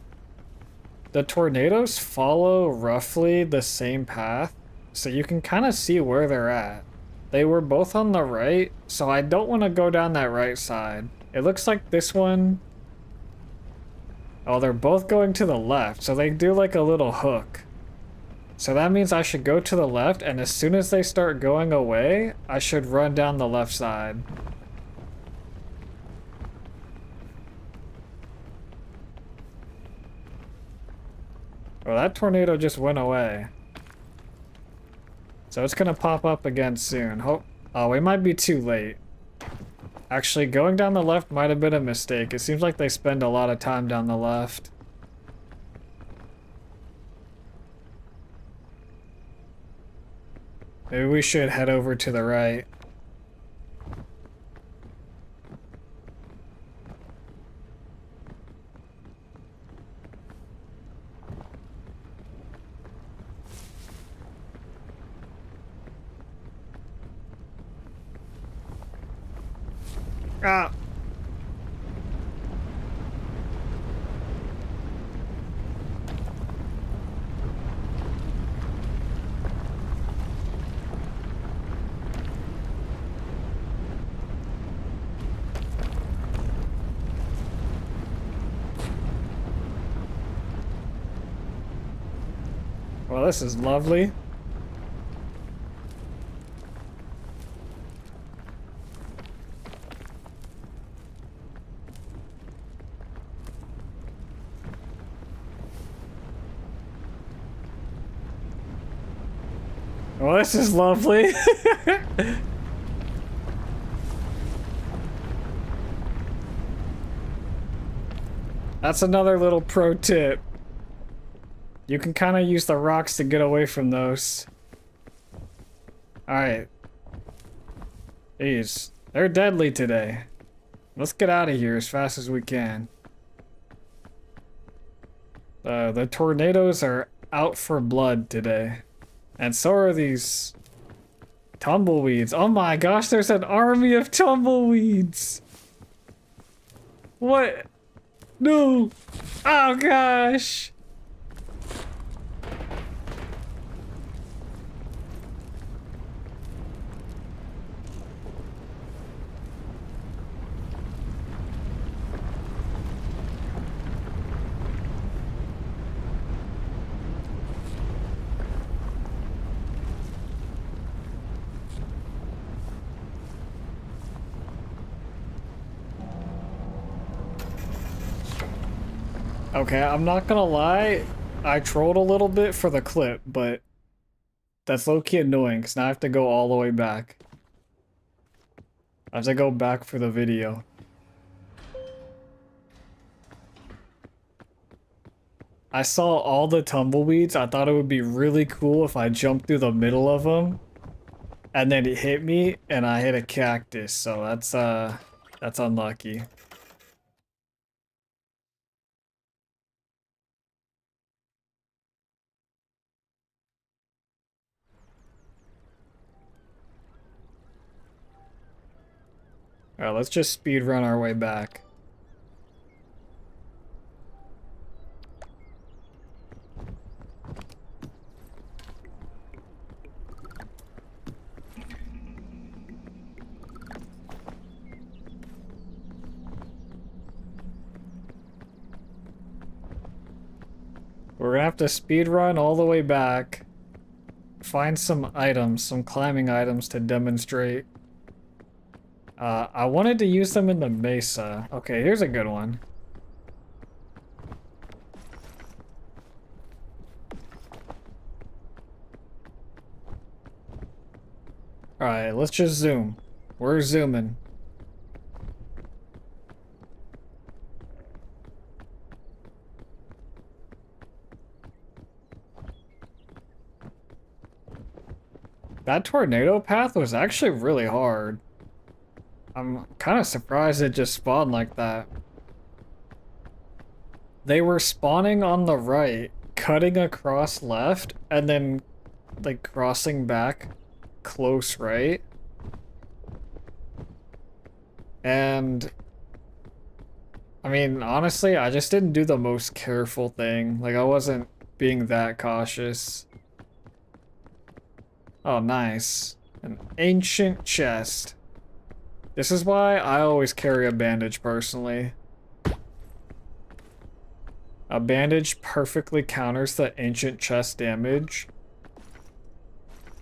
the tornadoes follow roughly the same path, so you can kind of see where they're at. They were both on the right, so I don't want to go down that right side. It looks like this one... Oh, they're both going to the left, so they do like a little hook. So that means I should go to the left, and as soon as they start going away, I should run down the left side. Oh, that tornado just went away. So it's gonna pop up again soon. Oh, we might be too late. Actually, going down the left might have been a mistake. It seems like they spend a lot of time down the left. Maybe we should head over to the right. Ah! Well, this is lovely. Well, this is lovely. That's another little pro tip. You can kind of use the rocks to get away from those. Alright. Jeez. They're deadly today. Let's get out of here as fast as we can. The tornadoes are out for blood today. And so are these tumbleweeds. Oh my gosh, there's an army of tumbleweeds! What? No! Oh gosh! Okay, I'm not gonna lie, I trolled a little bit for the clip, but that's low-key annoying because now I have to go all the way back. I have to go back for the video. I saw all the tumbleweeds. I thought it would be really cool if I jumped through the middle of them and then it hit me and I hit a cactus, so that's unlucky. Alright, let's just speed run our way back. We're gonna have to speed run all the way back. Find some items, some climbing items to demonstrate. I wanted to use them in the mesa. Okay, here's a good one. Alright, let's just zoom. We're zooming. That tornado path was actually really hard. I'm kind of surprised it just spawned like that. They were spawning on the right, cutting across left, and then like crossing back close right. And I mean, honestly, I just didn't do the most careful thing. Like, I wasn't being that cautious. Oh, nice. An ancient chest. This is why I always carry a bandage personally. A bandage perfectly counters the ancient chest damage.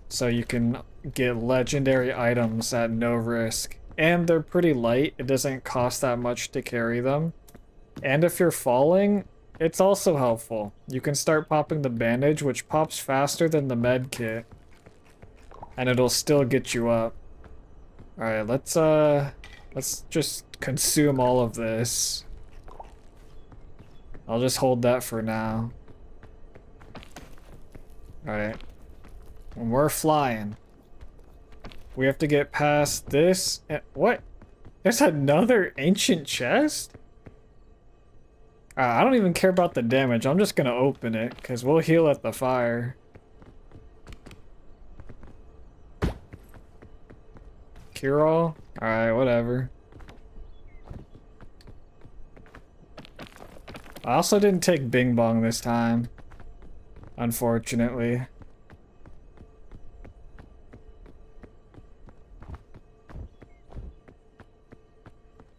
So you can get legendary items at no risk. And they're pretty light, it doesn't cost that much to carry them. And if you're falling, it's also helpful. You can start popping the bandage, which pops faster than the med kit. And it'll still get you up. Alright, let's Let's just consume all of this. I'll just hold that for now. Alright. When we're flying, we have to get past this. And what? There's another ancient chest? I don't even care about the damage. I'm just gonna open it, because we'll heal at the fire. Cure all? Alright, whatever. I also didn't take Bing Bong this time, unfortunately.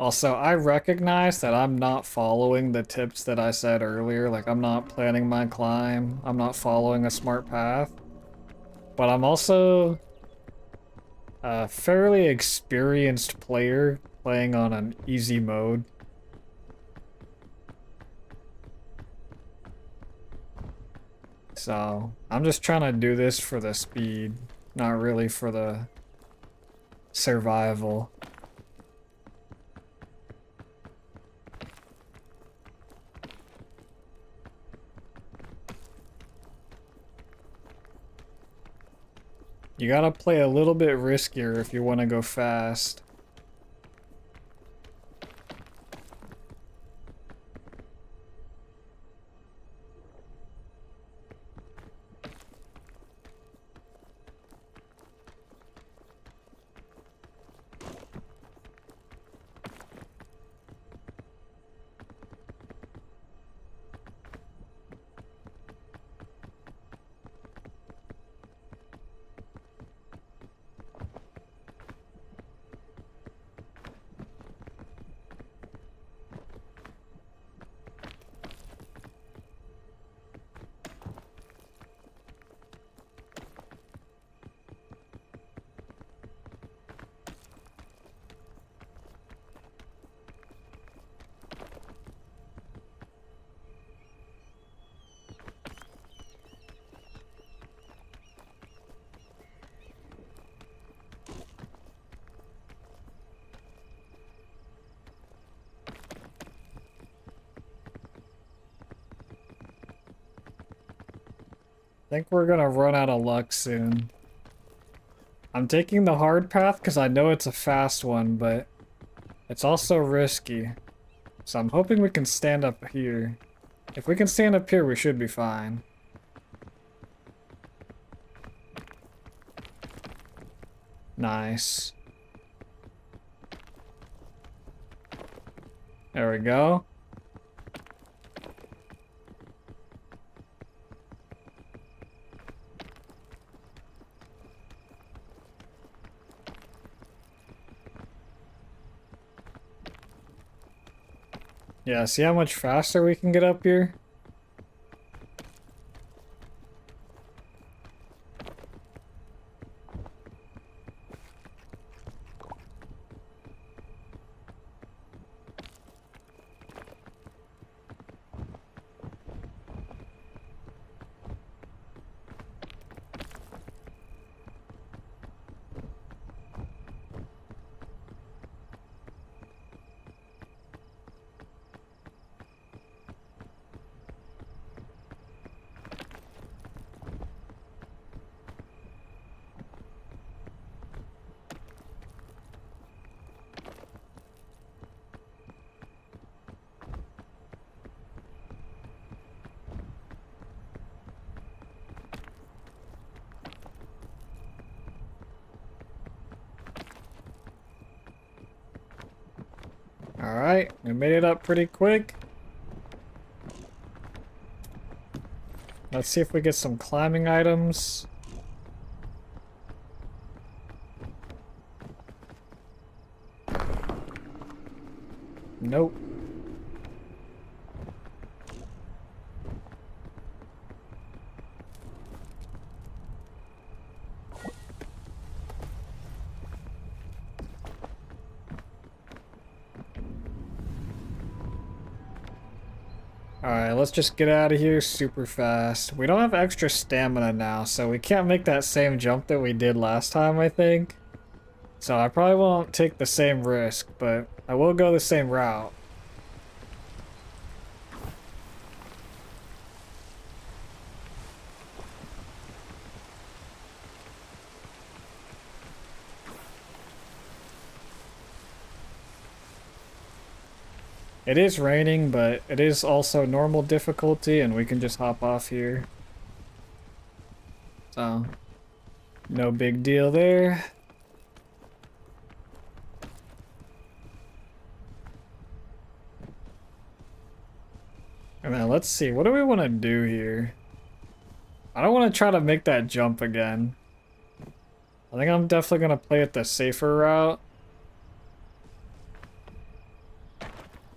Also, I recognize that I'm not following the tips that I said earlier. Like, I'm not planning my climb. I'm not following a smart path. But I'm also a fairly experienced player playing on an easy mode. So, I'm just trying to do this for the speed, not really for the survival. You gotta play a little bit riskier if you want to go fast. I think we're gonna run out of luck soon. I'm taking the hard path because I know it's a fast one, but it's also risky. So I'm hoping we can stand up here. If we can stand up here, we should be fine. Nice. There we go. Yeah, see how much faster we can get up here? Alright, we made it up pretty quick. Let's see if we get some climbing items. Nope. Alright, let's just get out of here super fast. We don't have extra stamina now, so we can't make that same jump that we did last time, I think. So I probably won't take the same risk, but I will go the same route. It is raining, but it is also normal difficulty, and we can just hop off here. So, no big deal there. And then let's see, what do we want to do here? I don't want to try to make that jump again. I think I'm definitely going to play it the safer route.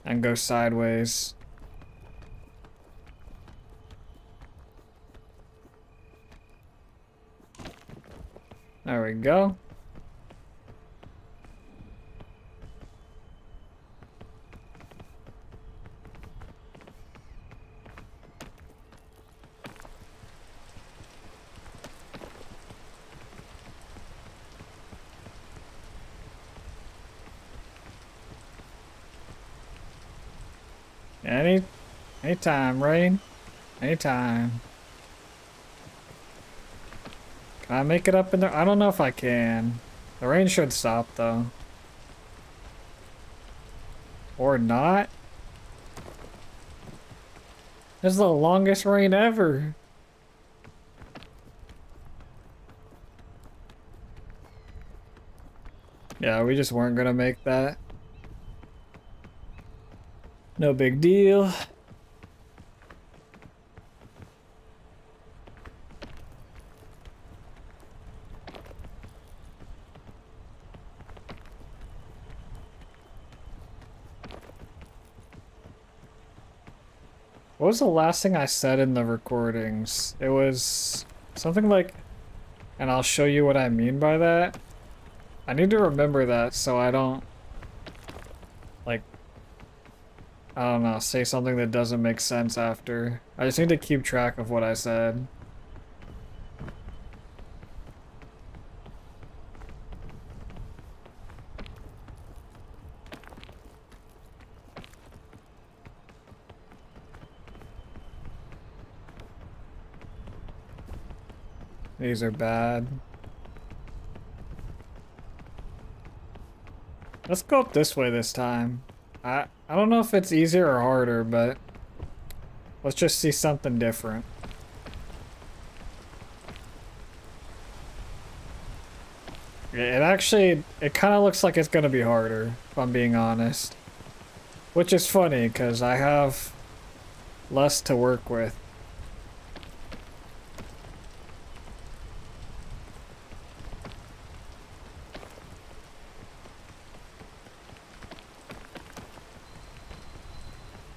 And go sideways. There we go. Anytime, rain. Anytime. Can I make it up in there? I don't know if I can. The rain should stop though. Or not. This is the longest rain ever. Yeah, we just weren't gonna make that. No big deal. What was the last thing I said in the recordings? It was something like, and I'll show you what I mean by that. I need to remember that so I don't, like, I don't know, say something that doesn't make sense after. I just need to keep track of what I said. These are bad. Let's go up this way this time. I don't know if it's easier or harder, but let's just see something different. It kind of looks like it's gonna be harder, if I'm being honest. Which is funny, because I have less to work with.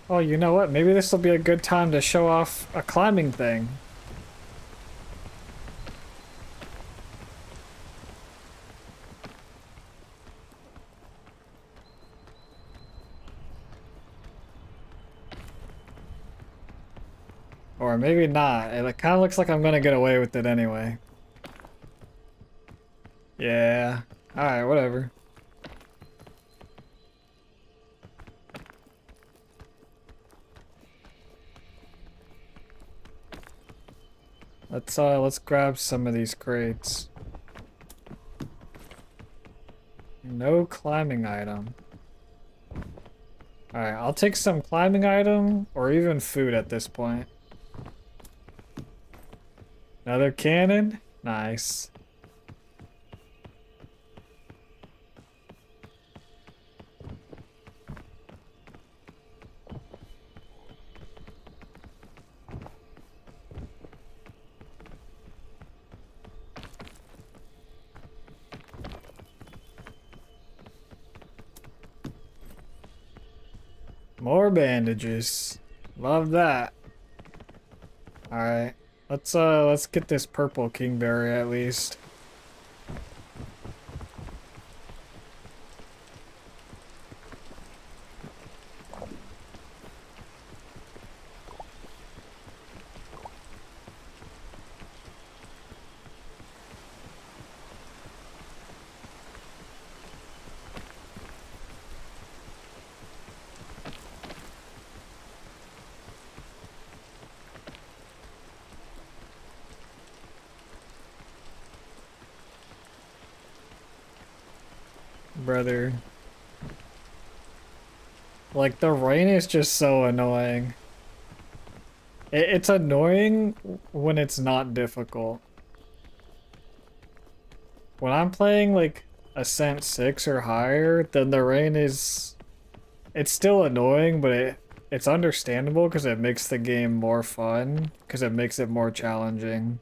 Oh, you know what? Maybe this will be a good time to show off a climbing thing. Or maybe not. It kind of looks like I'm gonna get away with it anyway. Yeah. Alright, whatever. Let's grab some of these crates. No climbing item. Alright, I'll take some climbing item or even food at this point. Another cannon? Nice. More bandages. Love that. Alright. Let's get this purple kingberry at least. brother. Like, the rain is just so annoying. It's annoying when it's not difficult. When I'm playing, like, Ascent 6 or higher, then the rain is... It's still annoying, but it's understandable because it makes the game more fun, because it makes it more challenging.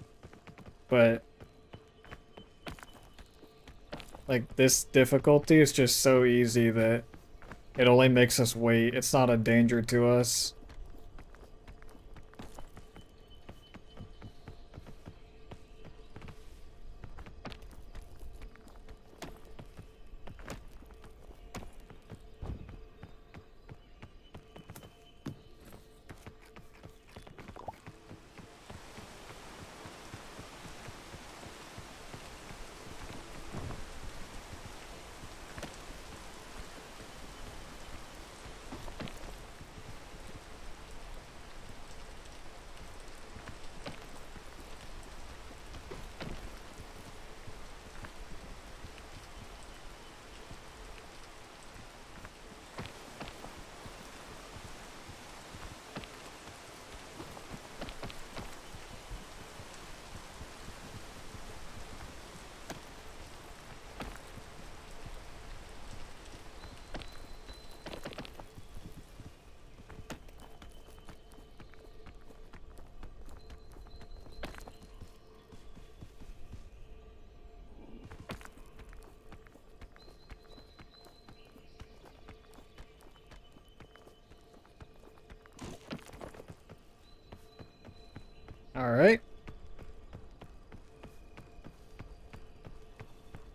But... like, this difficulty is just so easy that it only makes us wait. It's not a danger to us. Alright.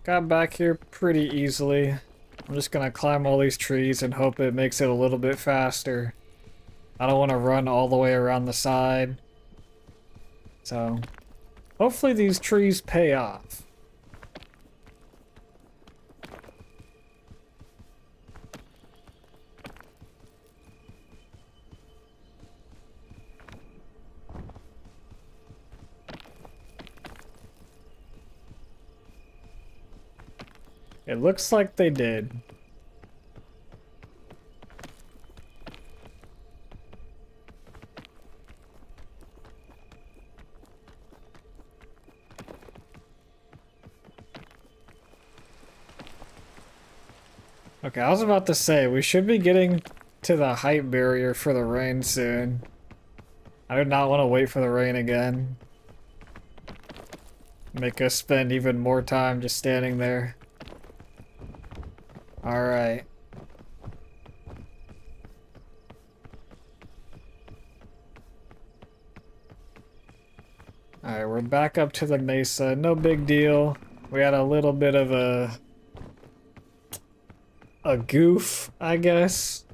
Got back here pretty easily. I'm just gonna climb all these trees and hope it makes it a little bit faster. I don't want to run all the way around the side. So, hopefully these trees pay off. It looks like they did. Okay, I was about to say, we should be getting to the height barrier for the rain soon. I do not want to wait for the rain again. Make us spend even more time just standing there. Alright. Alright, we're back up to the mesa. No big deal. We had a little bit of a goof, I guess.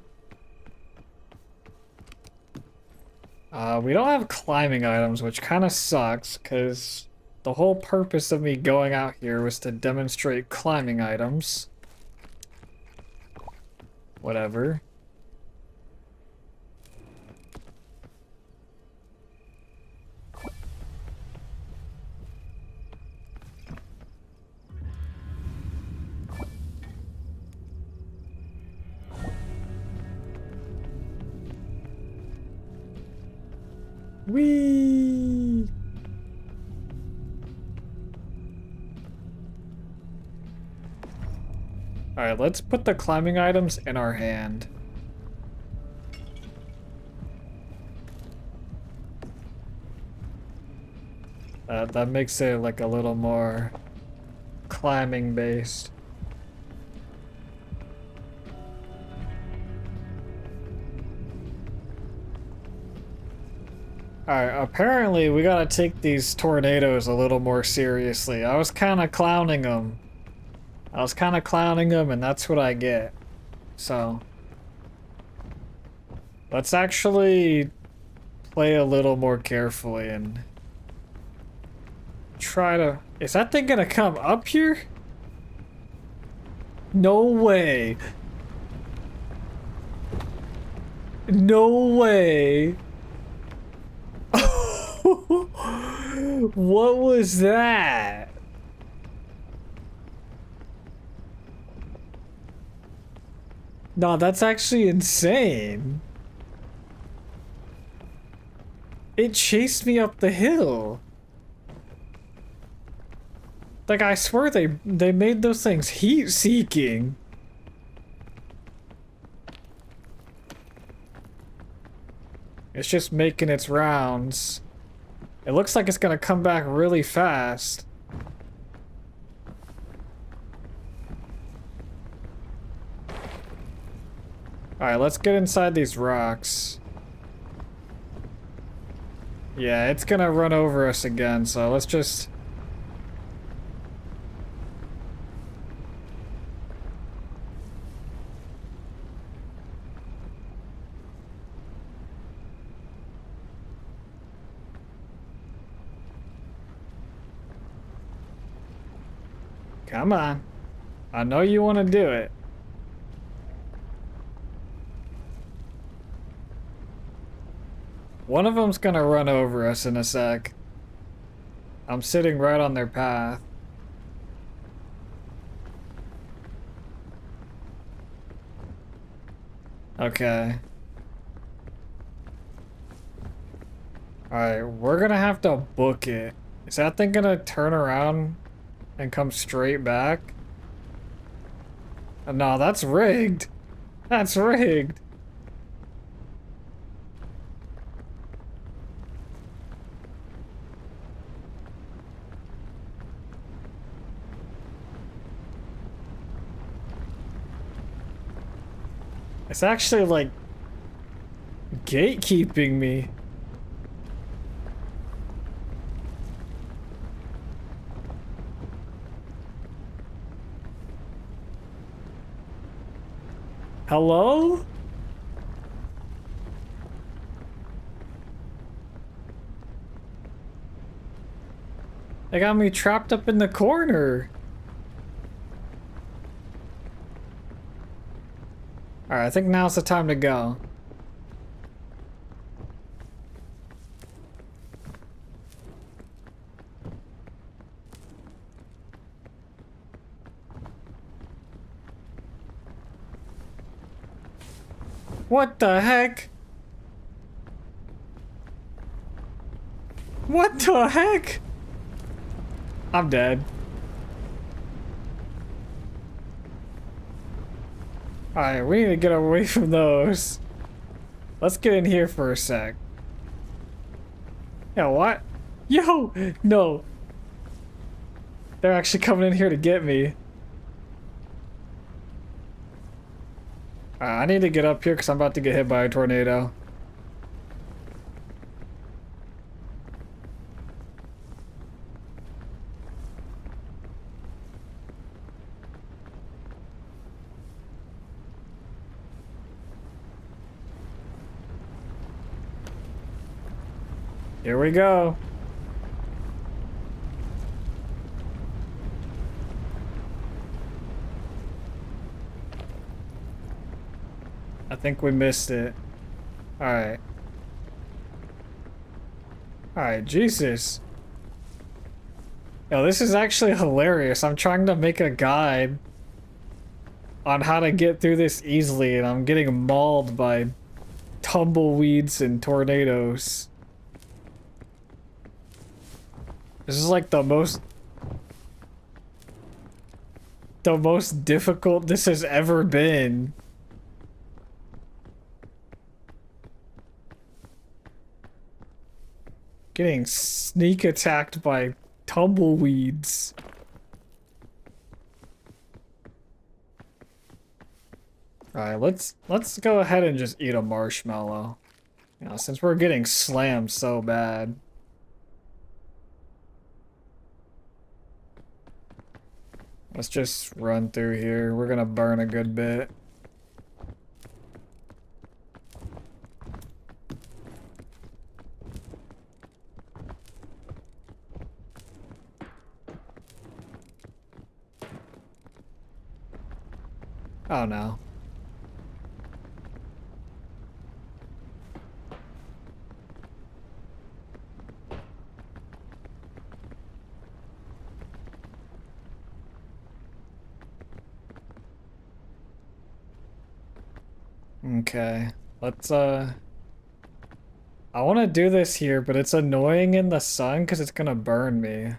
We don't have climbing items, which kind of sucks, because the whole purpose of me going out here was to demonstrate climbing items. Whatever. Whee! Alright, let's put the climbing items in our hand. That makes it like a little more climbing based. Alright, apparently we gotta take these tornadoes a little more seriously. I was kind of clowning them. And that's what I get. So, let's actually play a little more carefully and try to... Is that thing gonna come up here? No way. No way. What was that? No, that's actually insane. It chased me up the hill. Like, I swear they made those things heat-seeking. It's just making its rounds. It looks like it's gonna come back really fast. Alright, let's get inside these rocks. Yeah, it's gonna run over us again, so let's just... Come on. I know you want to do it. One of them's gonna run over us in a sec. I'm sitting right on their path. Okay. Alright, we're gonna have to book it. Is that thing gonna turn around and come straight back? No, that's rigged. That's rigged. It's actually like gatekeeping me. Hello? They got me trapped up in the corner. Alright, I think now's the time to go. What the heck? What the heck? I'm dead. Alright, we need to get away from those. Let's get in here for a sec. Yeah, what? Yo! No. They're actually coming in here to get me. I need to get up here because I'm about to get hit by a tornado. Here we go. I think we missed it. Alright. Alright, Jesus. Yo, this is actually hilarious. I'm trying to make a guide on how to get through this easily, and I'm getting mauled by tumbleweeds and tornadoes. This is like the most difficult this has ever been. Getting sneak attacked by tumbleweeds. Alright, let's go ahead and just eat a marshmallow. You know, since we're getting slammed so bad. Let's just run through here. We're gonna burn a good bit. Oh no. Okay. Let's I want to do this here, but it's annoying in the sun because it's gonna burn me.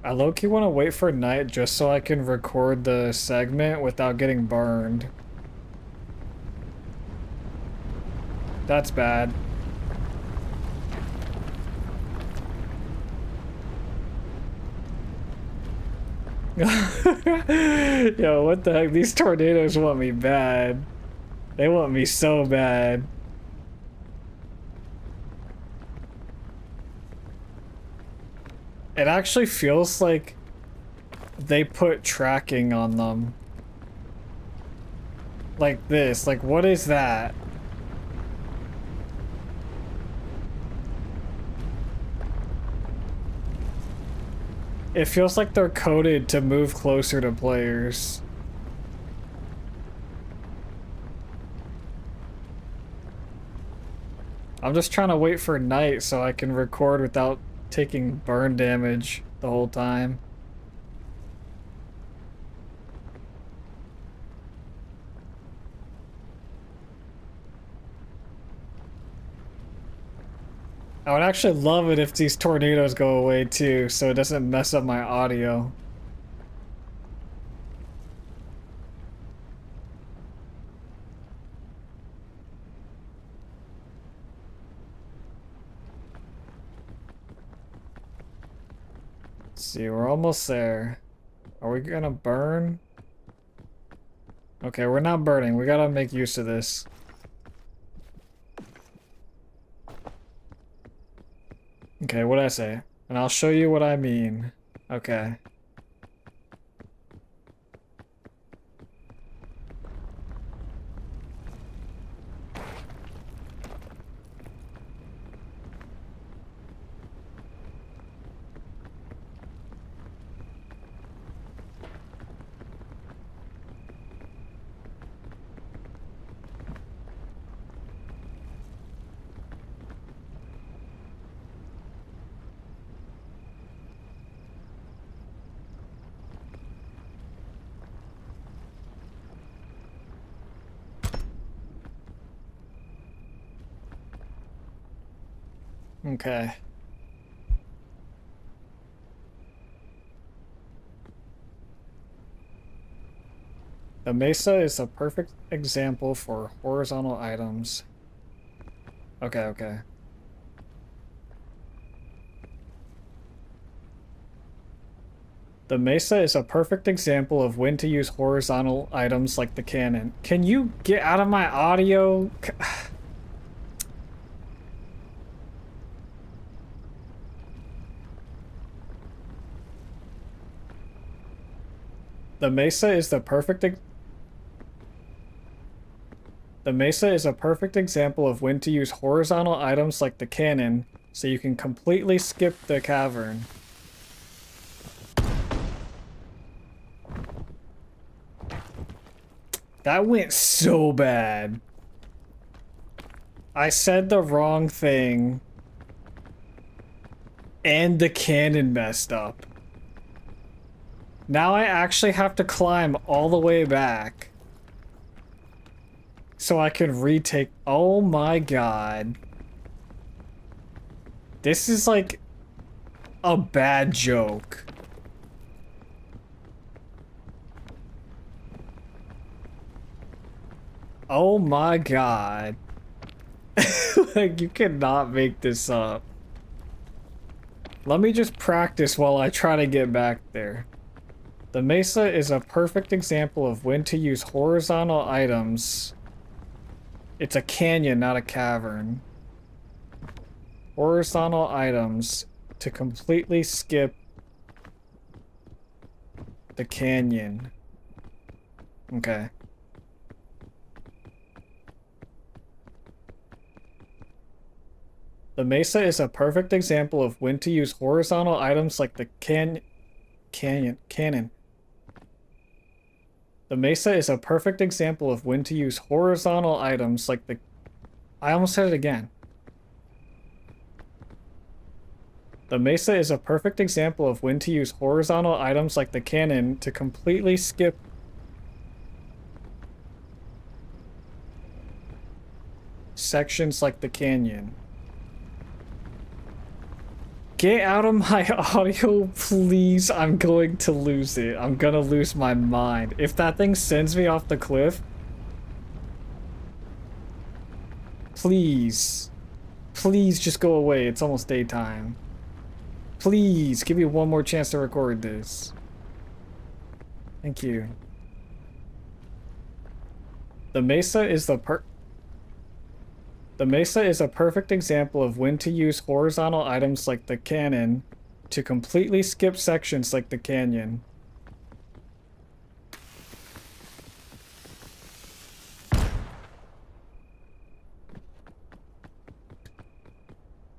I low-key want to wait for night just so I can record the segment without getting burned. That's bad. Yo, what the heck? These tornadoes want me bad. They want me so bad. It actually feels like they put tracking on them. Like this. Like, what is that? It feels like they're coded to move closer to players. I'm just trying to wait for night so I can record without taking burn damage the whole time. I would actually love it if these tornadoes go away too, so it doesn't mess up my audio. Let's see, we're almost there. Are we gonna burn? Okay, we're not burning. We gotta make use of this. Okay, what'd I say? And I'll show you what I mean. Okay. Okay. The mesa is a perfect example for horizontal items. Okay, okay. The mesa is a perfect example of when to use horizontal items like the cannon. Can you get out of my audio? The mesa is the perfect example of when to use horizontal items like the cannon, so you can completely skip the cavern. That went so bad. I said the wrong thing. And the cannon messed up. Now I actually have to climb all the way back. So I can retake. Oh my god. This is like a bad joke. Oh my god. Like, you cannot make this up. Let me just practice while I try to get back there. The mesa is a perfect example of when to use horizontal items. It's a canyon, not a cavern. Horizontal items to completely skip the canyon. Okay. The mesa is a perfect example of when to use horizontal items like the cannon. The mesa is a perfect example of when to use horizontal items like the... I almost said it again. The mesa is a perfect example of when to use horizontal items like the cannon to completely skip sections like the canyon. Get out of my audio, please. I'm going to lose it. I'm gonna lose my mind. If that thing sends me off the cliff, please. Please just go away. It's almost daytime. Please, give me one more chance to record this. Thank you. The mesa is a perfect example of when to use horizontal items like the cannon to completely skip sections like the canyon.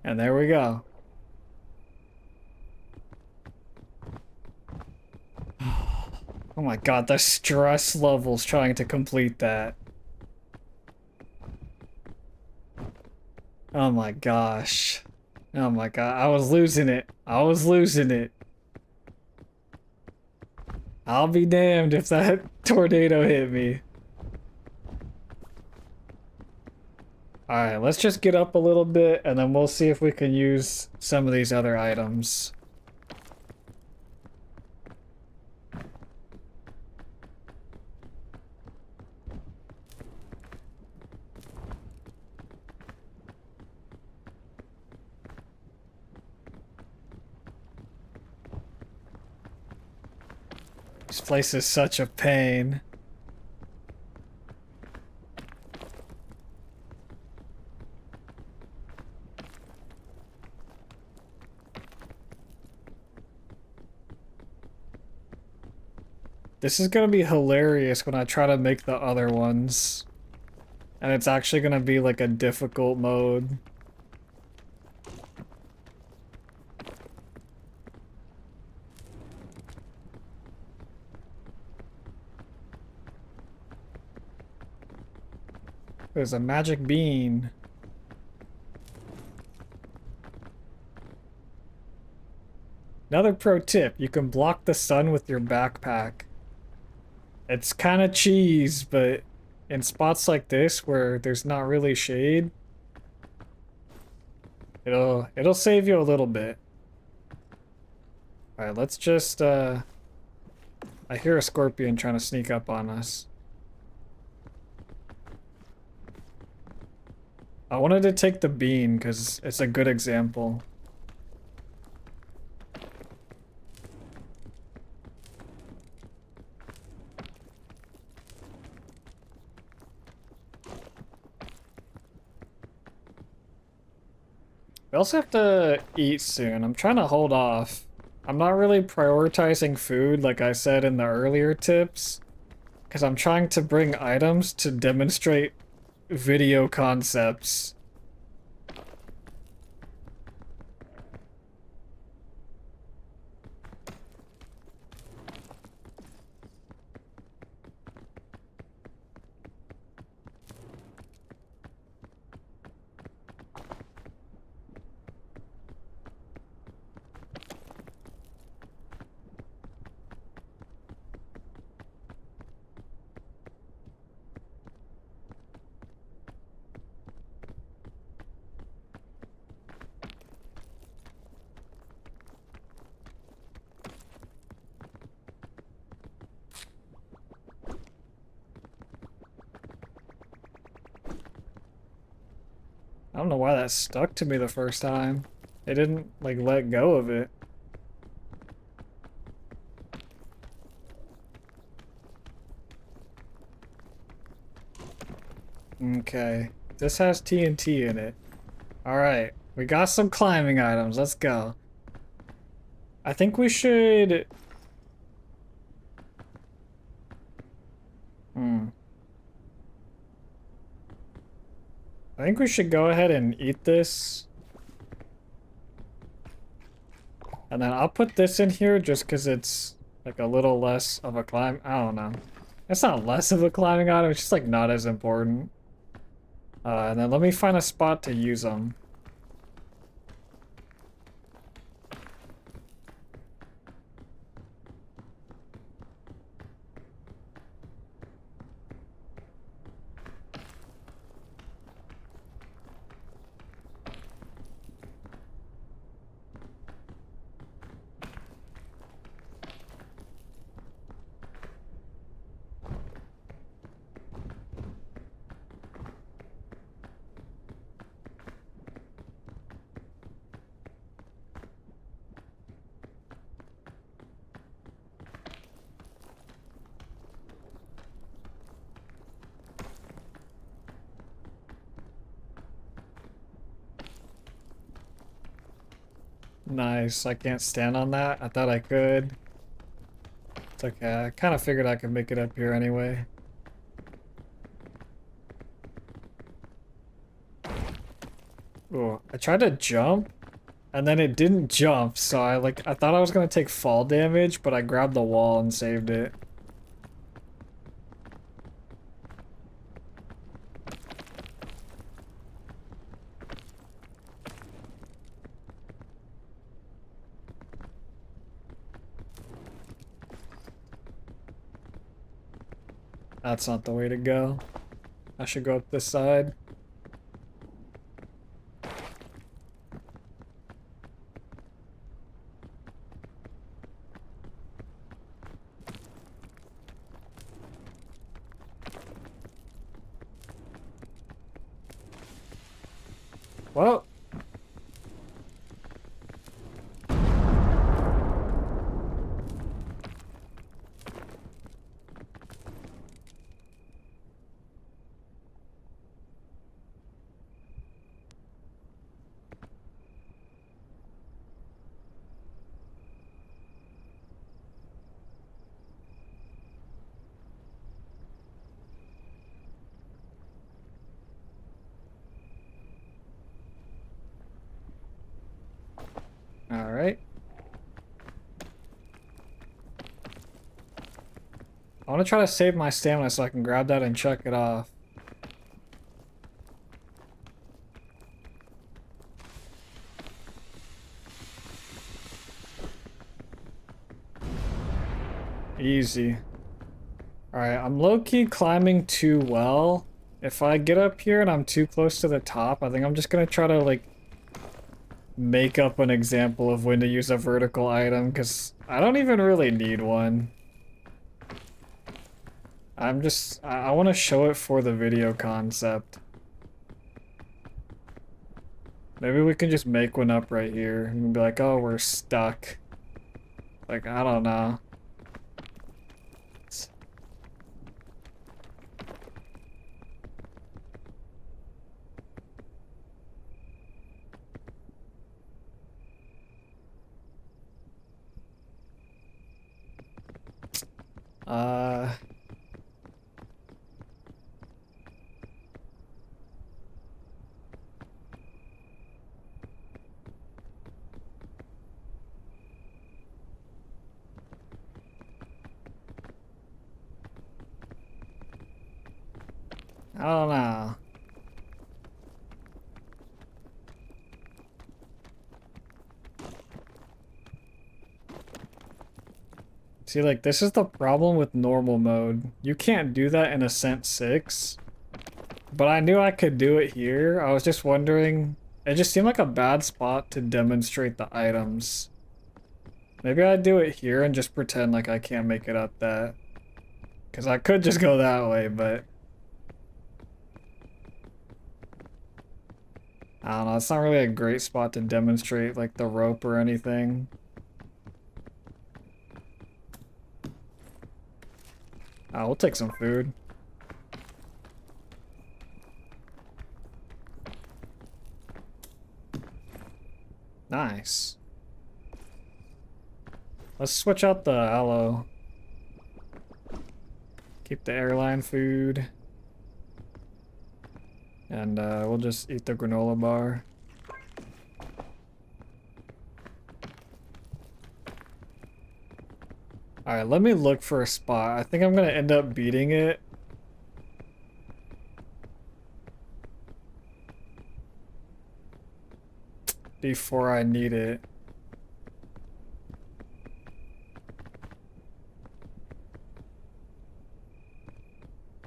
And there we go. Oh my god, the stress levels trying to complete that. Oh my gosh. Oh my god, I was losing it. I was losing it. I'll be damned if that tornado hit me. Alright, let's just get up a little bit and then we'll see if we can use some of these other items. This place is such a pain. This is gonna be hilarious when I try to make the other ones. And it's actually gonna be like a difficult mode. There's a magic bean. Another pro tip, you can block the sun with your backpack. It's kind of cheese, but in spots like this where there's not really shade, it'll save you a little bit. Alright, let's just I hear a scorpion trying to sneak up on us. I wanted to take the bean because it's a good example. We also have to eat soon. I'm trying to hold off. I'm not really prioritizing food like I said in the earlier tips, because I'm trying to bring items to demonstrate video concepts. I don't know why that stuck to me the first time. It didn't, like, let go of it. Okay. This has TNT in it. Alright. We got some climbing items. Let's go. I think we should... I think we should go ahead and eat this. And then I'll put this in here just because it's like a little less of a climb. I don't know. It's not less of a climbing item, it's just like not as important. And then let me find a spot to use them. Nice. I can't stand on that. I thought I could. It's okay. I kind of figured I could make it up here anyway. Ooh, I tried to jump, and then it didn't jump, so I thought I was gonna take fall damage, but I grabbed the wall and saved it. That's not the way to go. I should go up this side. Well, all right. I want to try to save my stamina so I can grab that and chuck it off. Easy. Alright, I'm low-key climbing too well. If I get up here and I'm too close to the top, I think I'm just gonna try to, like, make up an example of when to use a vertical item, because I don't even really need one. I want to show it for the video concept. Maybe we can just make one up right here and be like, oh, we're stuck. Like, I don't know. Uh... I don't know. See, like, this is the problem with normal mode. You can't do that in Ascent 6. But I knew I could do it here. I was just wondering... It just seemed like a bad spot to demonstrate the items. Maybe I'd do it here and just pretend like I can't make it up that. Because I could just go that way, but... I don't know, it's not really a great spot to demonstrate, like, the rope or anything. We'll take some food. Nice. Let's switch out the aloe. Keep the airline food. And we'll just eat the granola bar. Alright, let me look for a spot. I think I'm gonna end up beating it. Before I need it.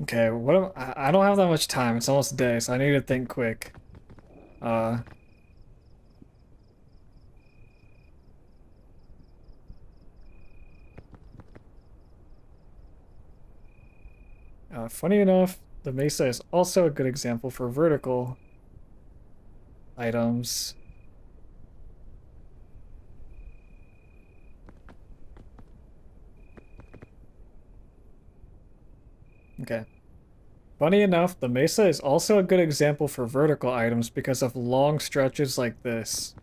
Okay, I don't have that much time. It's almost day, so I need to think quick. Funny enough, the mesa is also a good example for vertical items. Okay. Funny enough, the mesa is also a good example for vertical items because of long stretches like this.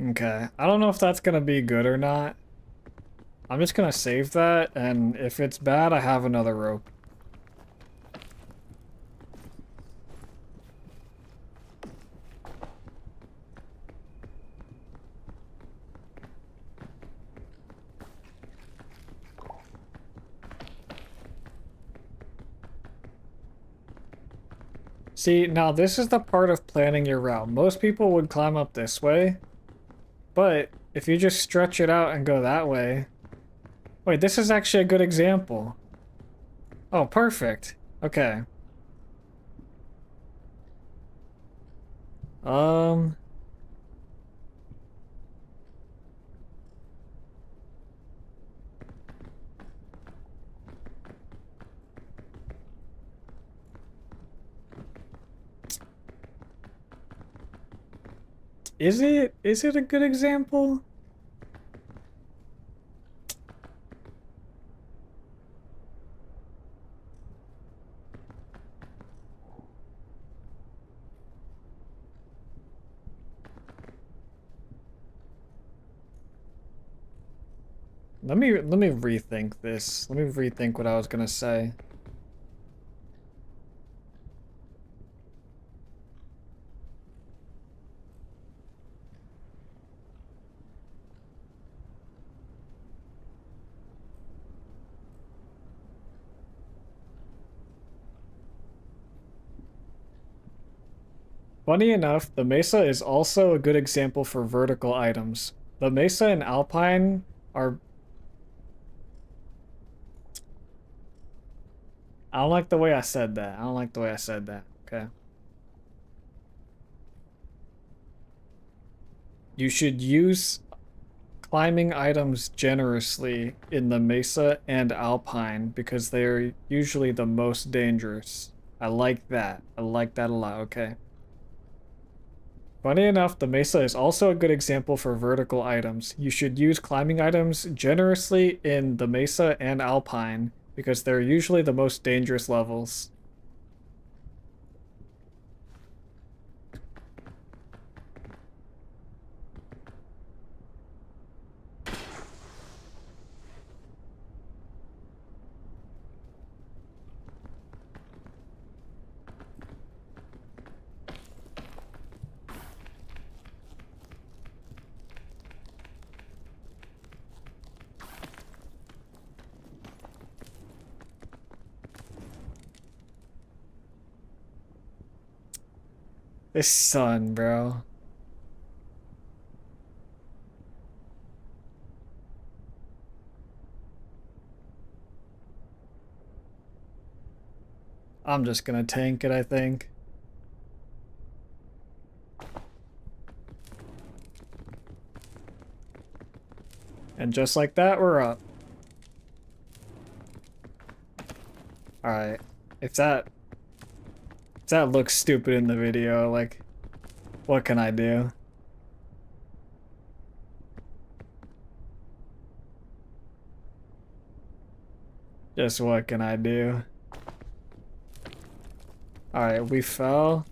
Okay, I don't know if that's gonna be good or not. I'm just gonna save that, and if it's bad, I have another rope. See, now this is the part of planning your route. Most people would climb up this way, but if you just stretch it out and go that way... Wait, this is actually a good example. Oh, perfect. Okay. Um... Is it a good example? Let me rethink this. Let me rethink what I was gonna say. Funny enough, the Mesa is also a good example for vertical items. The Mesa and Alpine are... I don't like the way I said that. I don't like the way I said that. Okay. You should use climbing items generously in the Mesa and Alpine because they're usually the most dangerous. I like that. I like that a lot. Okay. Funny enough, the Mesa is also a good example for vertical items. You should use climbing items generously in the Mesa and Alpine because they're usually the most dangerous levels. This sun, bro. I'm just gonna tank it, I think. And just like that, we're up. Alright. If that looks stupid in the video, like, what can I do? Just what can I do? Alright, we fell.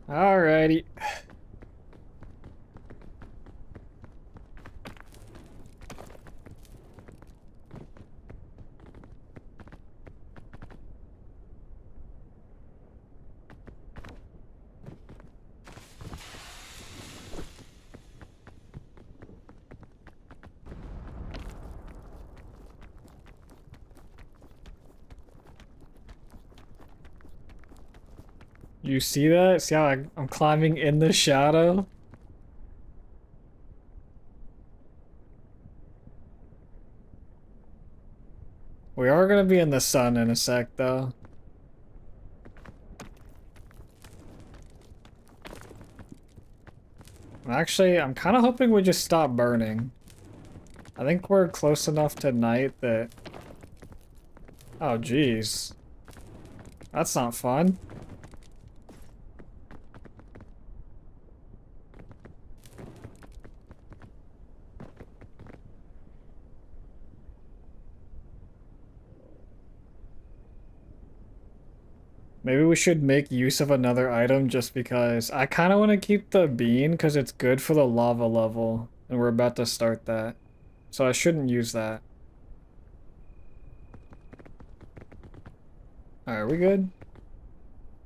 Alrighty. You see that? See how I'm climbing in the shadow? We are gonna be in the sun in a sec, though. Actually, I'm kind of hoping we just stop burning. I think we're close enough to night that... Oh, geez. That's not fun. Maybe we should make use of another item just because I kind of want to keep the bean because it's good for the lava level. And we're about to start that. So I shouldn't use that. Alright, we good?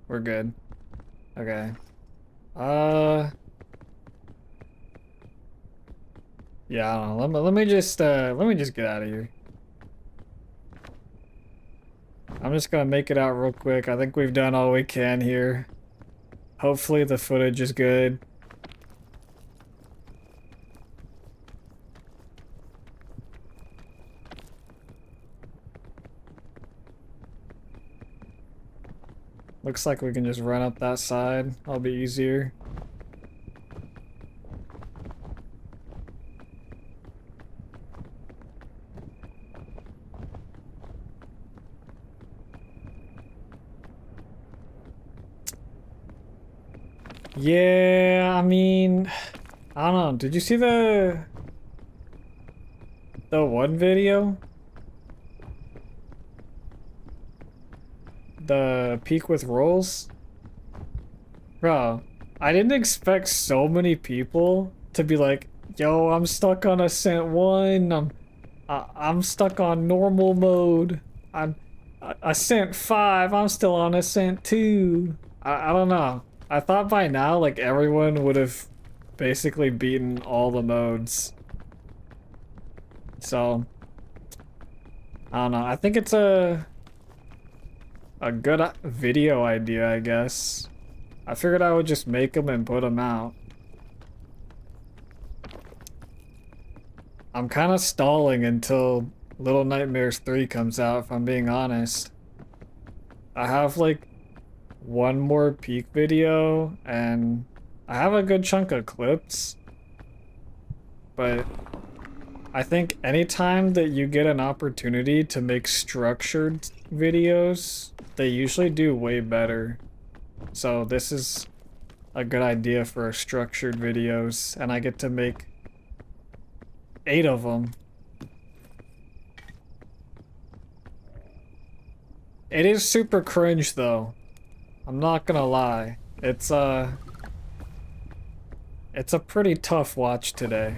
We're good. Okay. Yeah, I don't know. Let me just get out of here. I'm just gonna make it out real quick. I think we've done all we can here. Hopefully the footage is good. Looks like we can just run up that side. That'll be easier. Yeah, I mean, I don't know. Did you see the one video? The peak with rolls? Bro, I didn't expect so many people to be like, yo, I'm stuck on Ascent 1. I'm stuck on normal mode. I'm Ascent 5. I'm still on Ascent 2. I don't know. I thought by now, like, everyone would have basically beaten all the modes. So, I don't know. I think it's a good video idea, I guess. I figured I would just make them and put them out. I'm kind of stalling until Little Nightmares 3 comes out, if I'm being honest. I have, like, one more peak video, and I have a good chunk of clips, but I think anytime that you get an opportunity to make structured videos, they usually do way better. So this is a good idea for structured videos, and I get to make 8 of them. It is super cringe though. I'm not gonna lie. It's a pretty tough watch today.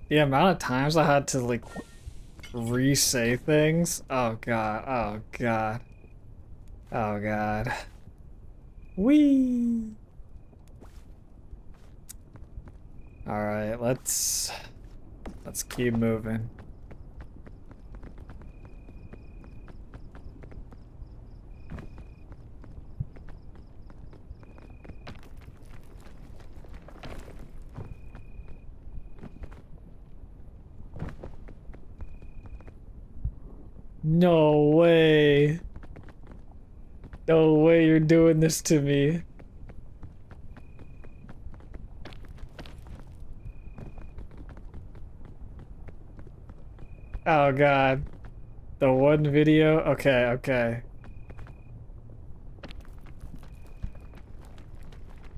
The amount of times I had to like re-say things. Oh god, oh god. Oh god. Whee! Alright, let's keep moving. No way. No way you're doing this to me. Oh god. The one video? Okay, okay.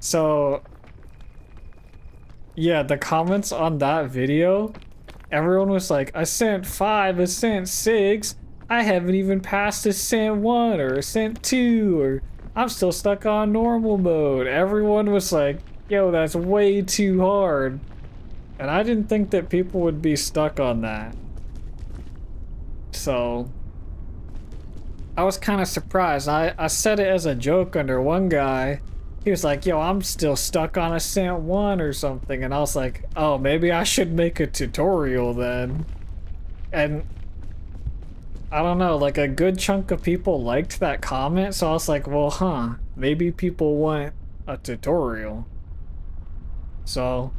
So, yeah, the comments on that video, everyone was like, Ascent 5, Ascent 6, I haven't even passed Ascent 1 or Ascent 2, or I'm still stuck on normal mode. Everyone was like, yo, that's way too hard. And I didn't think that people would be stuck on that. So, I was kind of surprised. I said it as a joke under one guy. He was like, yo, I'm still stuck on Ascent 1 or something. And I was like, oh, maybe I should make a tutorial then. And I don't know, like a good chunk of people liked that comment. So I was like, well, maybe people want a tutorial. So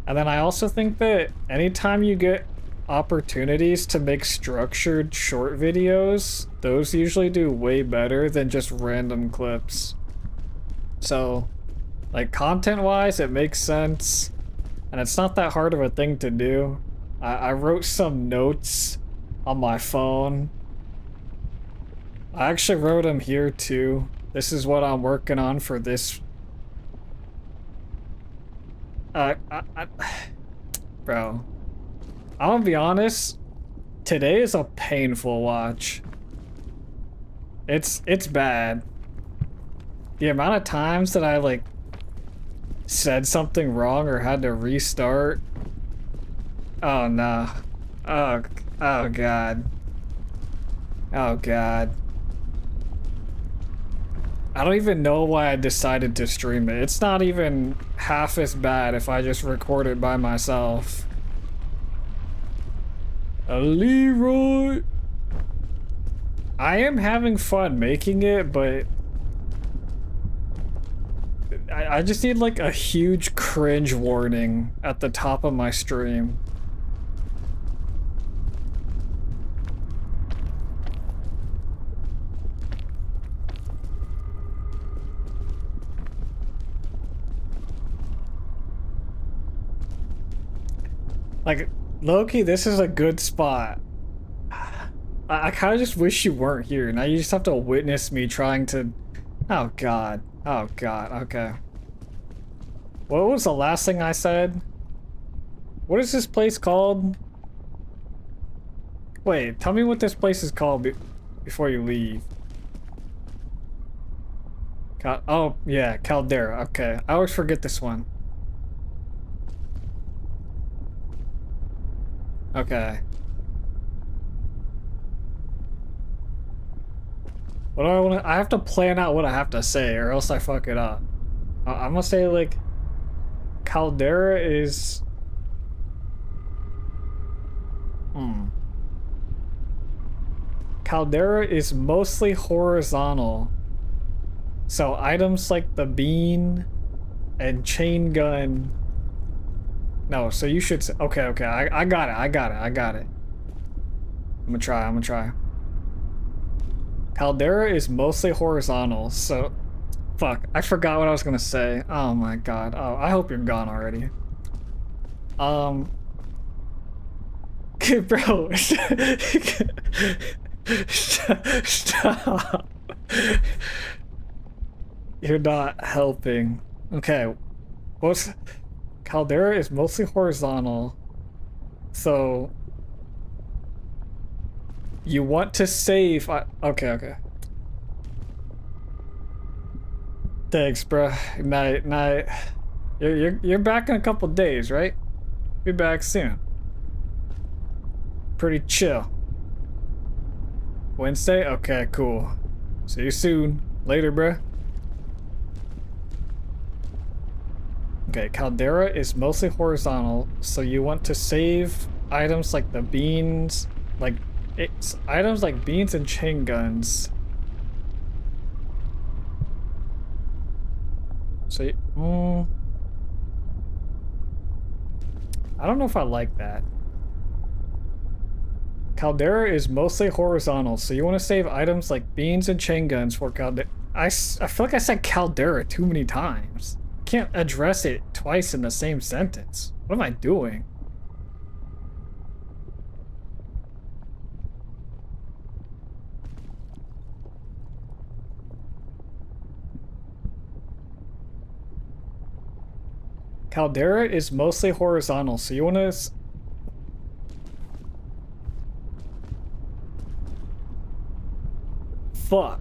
And then I also think that anytime you get opportunities to make structured short videos, those usually do way better than just random clips. So, like, content-wise, it makes sense, and it's not that hard of a thing to do. I wrote some notes on my phone. I actually wrote them here, too. This is what I'm working on for this. Bro, I'm gonna be honest, today is a painful watch. It's bad. The amount of times that I, like, said something wrong or had to restart. Oh, no. Oh, God. Oh, God. I don't even know why I decided to stream it. It's not even half as bad if I just record it by myself. Leroy! I am having fun making it, but I just need like a huge cringe warning at the top of my stream. Like, Loki, this is a good spot. I kind of just wish you weren't here. Now you just have to witness me trying to... Oh, God. Oh, God. Okay. What was the last thing I said? What is this place called? Wait, tell me what this place is called before you leave. Oh, yeah, Caldera. Okay. I always forget this one. Okay. What do I want to... I have to plan out what I have to say or else I fuck it up. I'm gonna say, like... Caldera is... Caldera is mostly horizontal. So items like the bean and chain gun... No, so you should say... Okay, okay, I got it, I got it. I'm gonna try. Caldera is mostly horizontal, so... Fuck, I forgot what I was gonna say. Oh my god. Oh, I hope you're gone already. Bro. Stop. You're not helping. Okay. Caldera is mostly horizontal. So... You want to save... Okay. Thanks, bro. Night. You're back in a couple days, right? Be back soon. Pretty chill. Wednesday? Okay, cool. See you soon. Later, bro. Okay, Caldera is mostly horizontal, so you want to save items like the beans, like it's items like beans and chain guns. So, I don't know if I like that. Caldera is mostly horizontal, so you want to save items like beans and chain guns for Caldera. I feel like I said Caldera too many times. Can't address it twice in the same sentence. What am I doing? Caldera is mostly horizontal, so you want to... Fuck.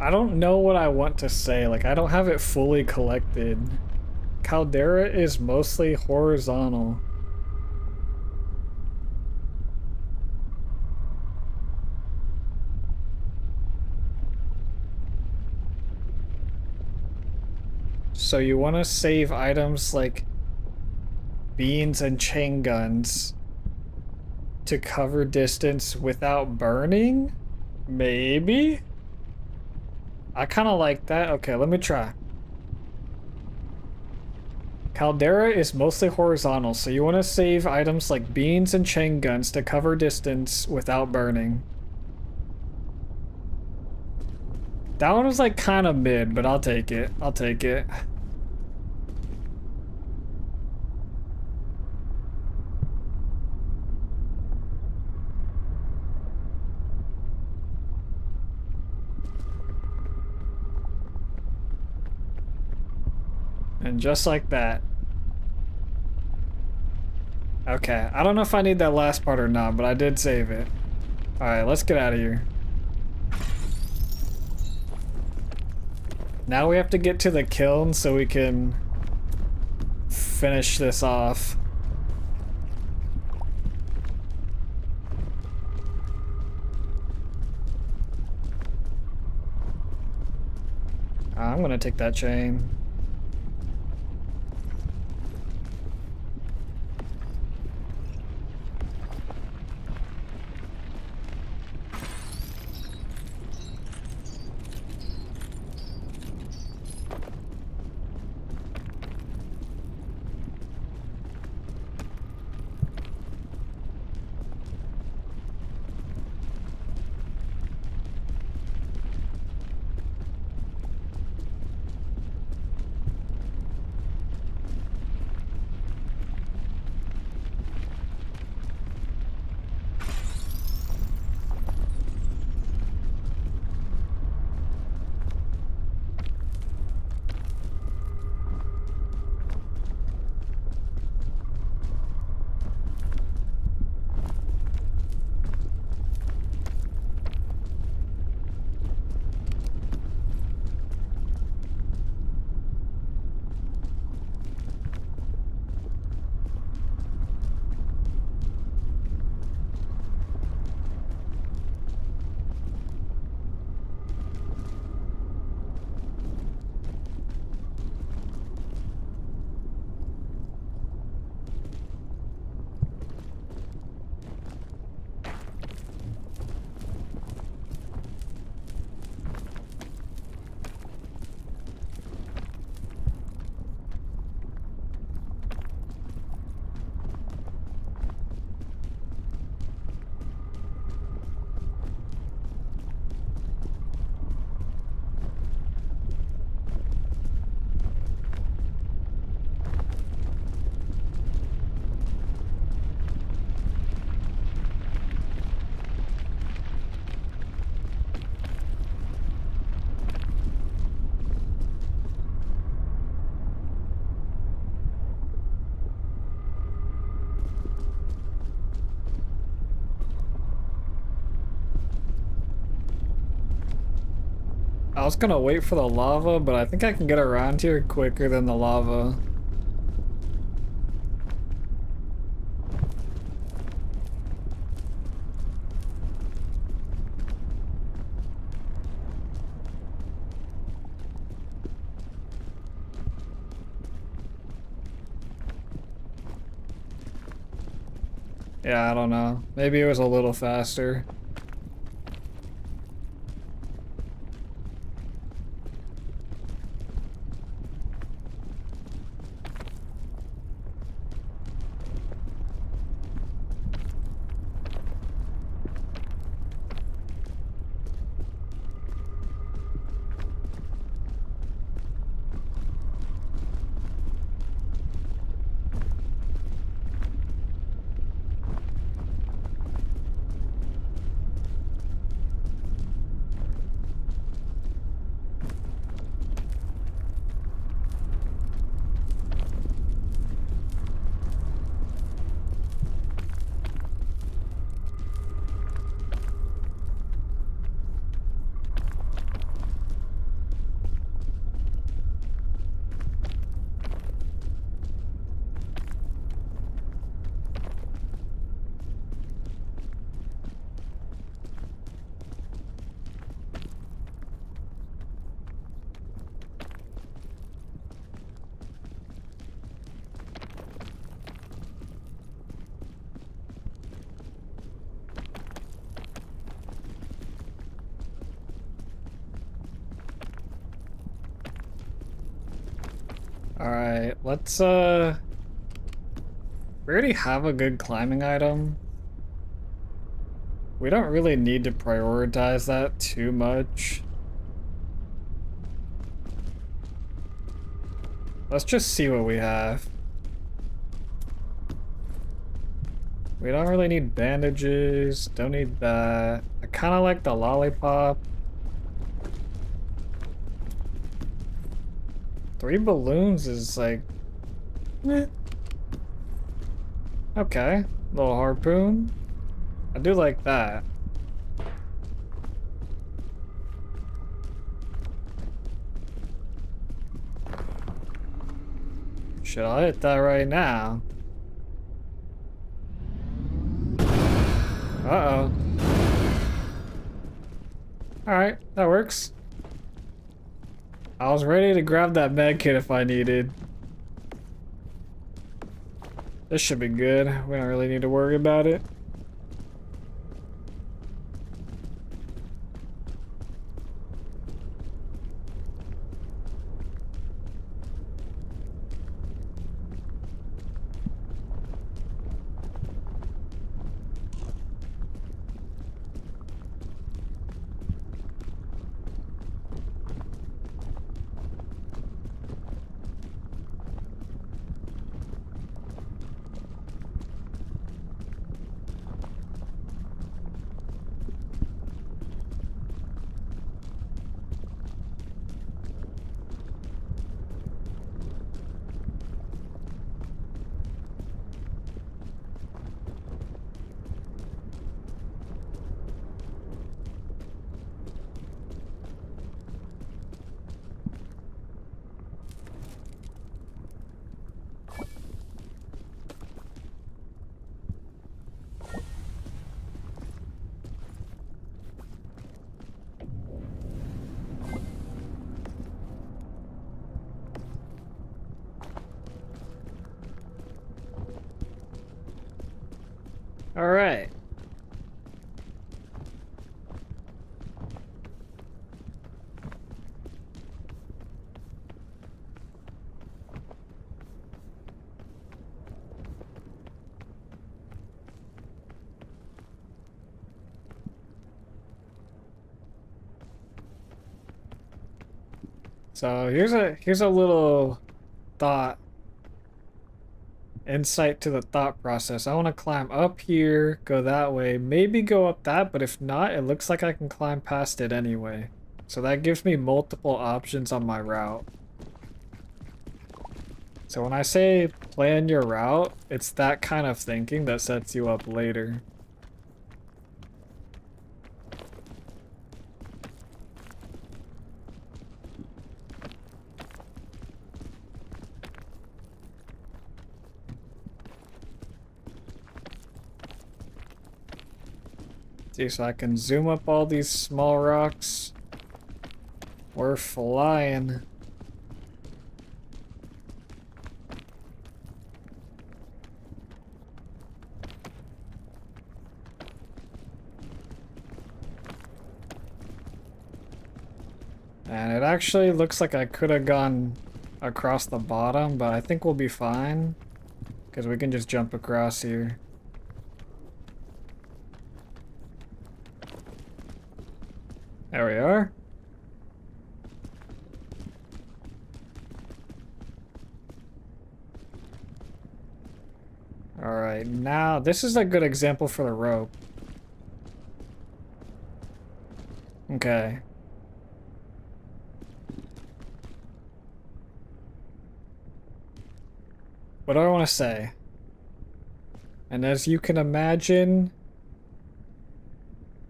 I don't know what I want to say. Like, I don't have it fully collected. Caldera is mostly horizontal. So you want to save items like beans and chain guns to cover distance without burning? Maybe? I kind of like that. Okay, let me try. Caldera is mostly horizontal, so you want to save items like beans and chain guns to cover distance without burning. That one was like kind of mid, but I'll take it. I'll take it. And just like that. Okay, I don't know if I need that last part or not, but I did save it. Alright, let's get out of here. Now we have to get to the kiln so we can finish this off. I'm gonna take that chain. I was gonna wait for the lava, but I think I can get around here quicker than the lava. Yeah, I don't know. Maybe it was a little faster. Alright, let's we already have a good climbing item. We don't really need to prioritize that too much. Let's just see what we have. We don't really need bandages, don't need that. I kind of like the lollipop. 3 balloons is like, eh. Okay, little harpoon. I do like that. Should I hit that right now? Uh-oh. Alright, that works. I was ready to grab that med kit if I needed. This should be good. We don't really need to worry about it. All right. So here's a little thought, insight to the thought process. I want to climb up here, go that way, maybe go up that, but if not, it looks like I can climb past it anyway. So that gives me multiple options on my route. So when I say plan your route, it's that kind of thinking that sets you up later. See, so I can zoom up all these small rocks. We're flying. And it actually looks like I could have gone across the bottom, but I think we'll be fine. Because we can just jump across here. There we are. Alright, now this is a good example for the rope. Okay. What do I want to say? And as you can imagine,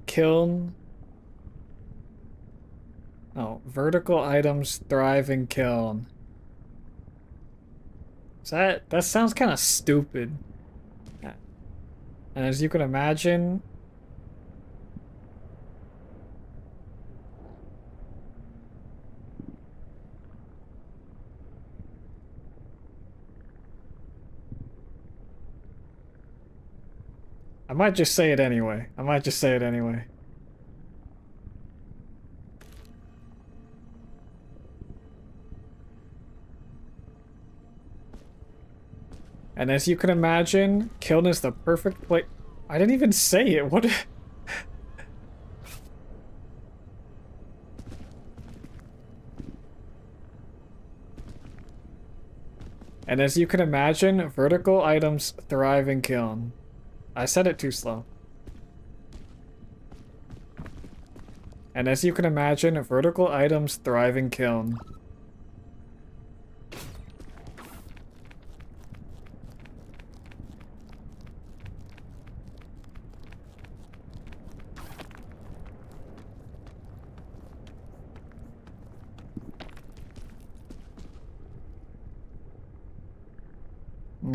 kiln. Oh, vertical items thrive in kiln. So that sounds kind of stupid. And as you can imagine, I might just say it anyway. I might just say it anyway. And as you can imagine, kiln is the perfect place. I didn't even say it. What? And as you can imagine, vertical items thrive in kiln. I said it too slow. And as you can imagine, vertical items thrive in kiln.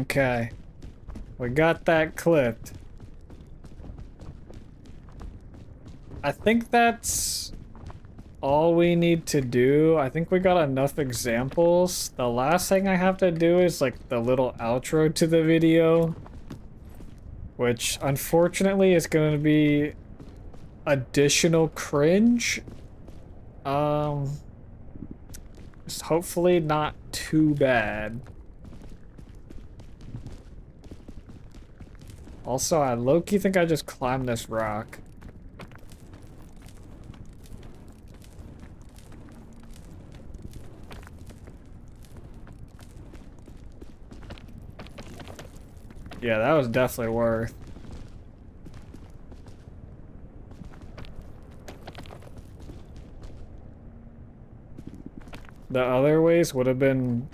Okay. We got that clipped. I think that's all we need to do. I think we got enough examples. The last thing I have to do is like the little outro to the video, which unfortunately is going to be additional cringe. Just hopefully not too bad. Also, I low-key think I just climbed this rock. Yeah, that was definitely worth. The other ways would have been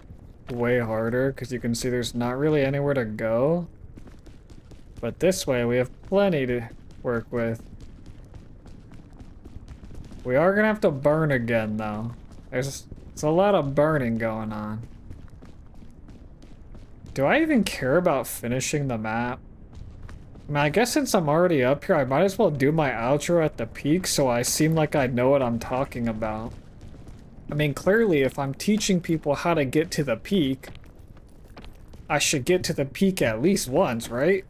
way harder because you can see there's not really anywhere to go. But this way we have plenty to work with. We are gonna have to burn again though. There's a lot of burning going on. Do I even care about finishing the map? I mean, I guess since I'm already up here, I might as well do my outro at the peak so I seem like I know what I'm talking about. I mean, clearly, if I'm teaching people how to get to the peak, I should get to the peak at least once, right?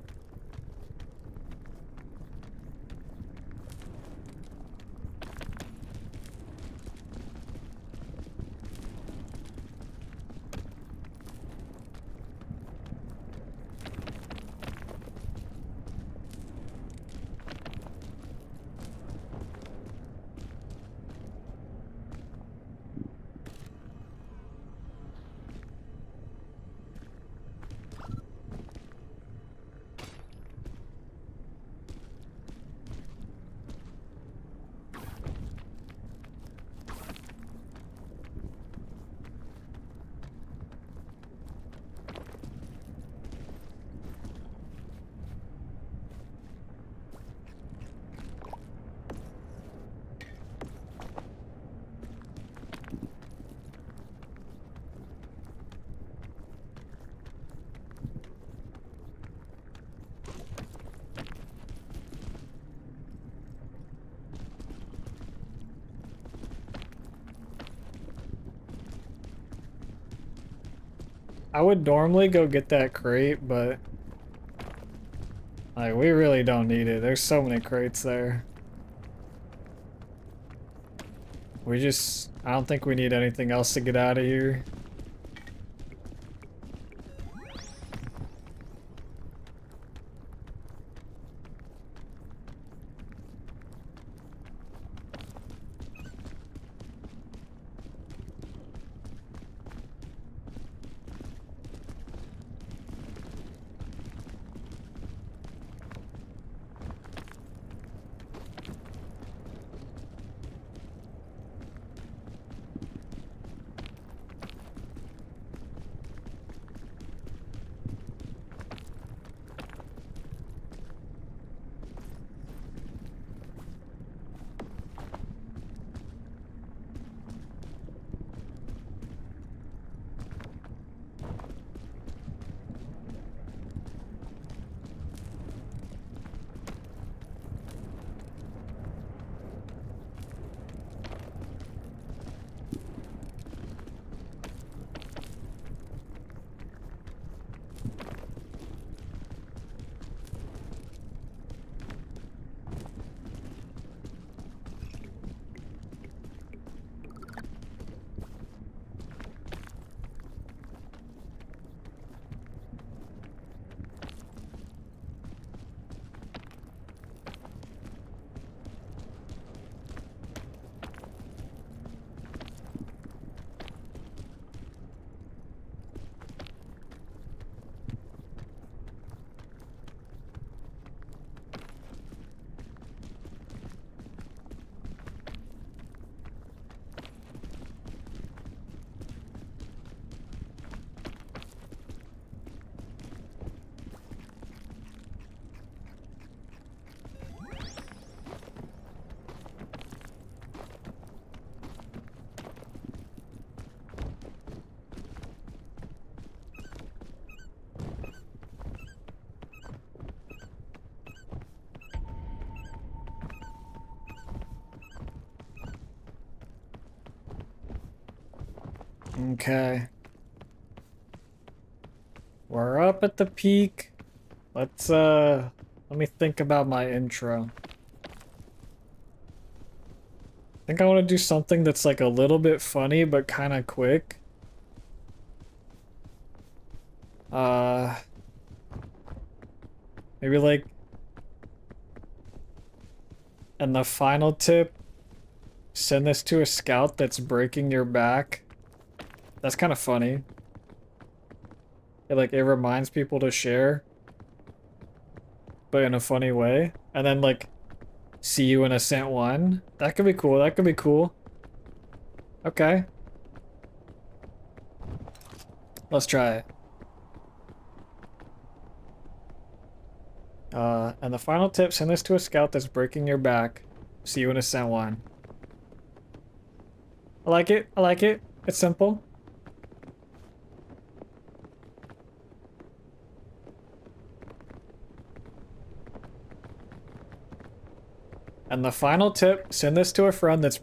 I would normally go get that crate, but like we really don't need it. There's so many crates there. I don't think we need anything else to get out of here. Okay. We're up at the peak. Let me think about my intro. I think I want to do something that's like a little bit funny but kind of quick. Uh, Maybe like, and the final tip, send this to a scout that's breaking your back. That's kind of funny. It reminds people to share, but in a funny way. And then like, see you in Ascent 1. That could be cool. That could be cool. Okay. Let's try it. And the final tip, send this to a scout that's breaking your back. See you in Ascent 1. I like it. I like it. It's simple. And the final tip, send this to a friend that's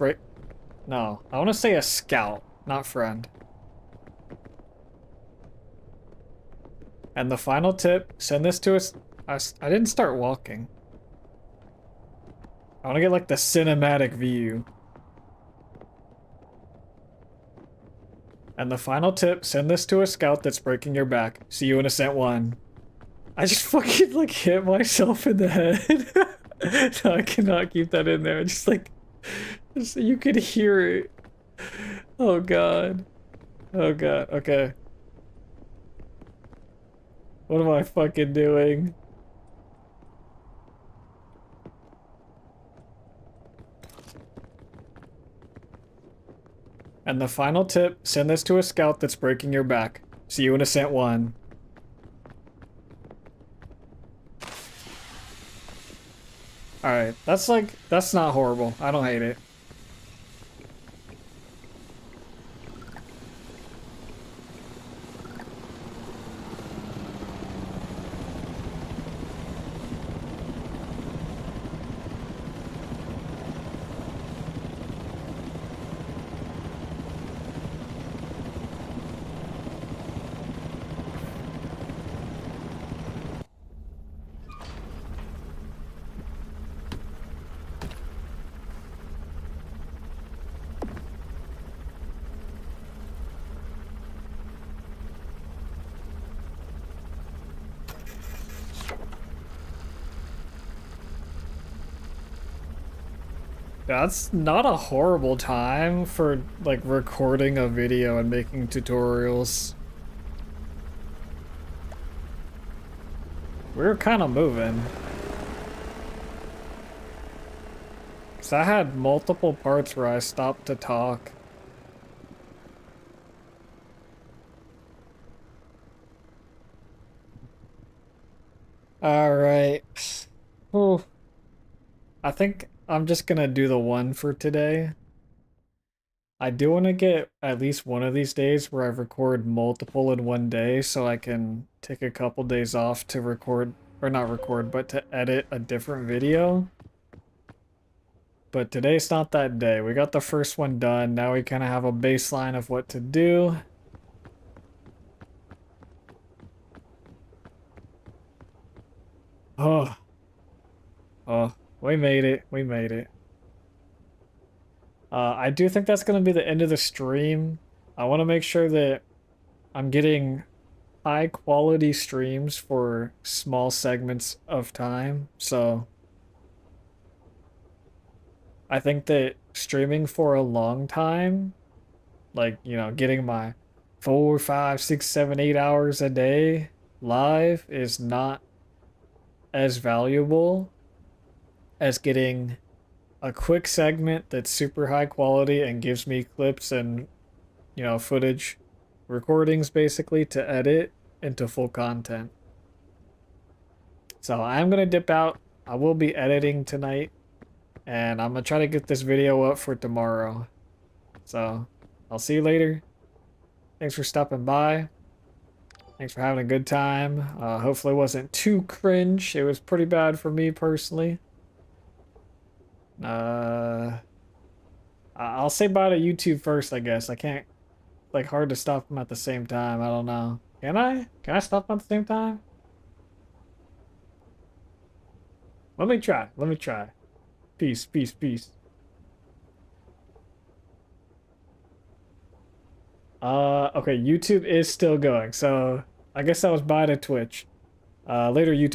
No, I want to say a scout, not friend. And the final tip, send this to I didn't start walking. I want to get like the cinematic view. And the final tip, send this to a scout that's breaking your back. See you in Ascent 1. I just fucking like hit myself in the head. No, I cannot keep that in there. Just like, you could hear it. Oh god. Oh god. Okay. What am I fucking doing? And the final tip, send this to a scout that's breaking your back. See you in Ascent 1. Alright, that's not horrible. I don't hate it. That's not a horrible time for like recording a video and making tutorials. We were kind of moving. 'Cause I had multiple parts where I stopped to talk. Alright. Oh, I think I'm just gonna do the one for today. I do want to get at least one of these days where I record multiple in one day so I can take a couple days off to record, or not record, but to edit a different video. But today's not that day. We got the first one done. Now we kind of have a baseline of what to do. Oh, oh, we made it. We made it. I do think that's going to be the end of the stream. I want to make sure that I'm getting high quality streams for small segments of time. So I think that streaming for a long time, like, you know, getting my 4, 5, 6, 7, 8 hours a day live is not as valuable as getting a quick segment that's super high quality and gives me clips and, you know, footage, recordings basically to edit into full content. So I'm gonna dip out. I will be editing tonight, and I'm gonna try to get this video up for tomorrow. So I'll see you later. Thanks for stopping by. Thanks for having a good time. Hopefully it wasn't too cringe. It was pretty bad for me personally. I'll say bye to YouTube first, I guess. I can't like hard to stop them at the same time. I don't know. Can I? Can I stop them at the same time? Let me try. Let me try. Peace, peace, peace. Okay, YouTube is still going, so I guess that was bye to Twitch. Later, YouTube.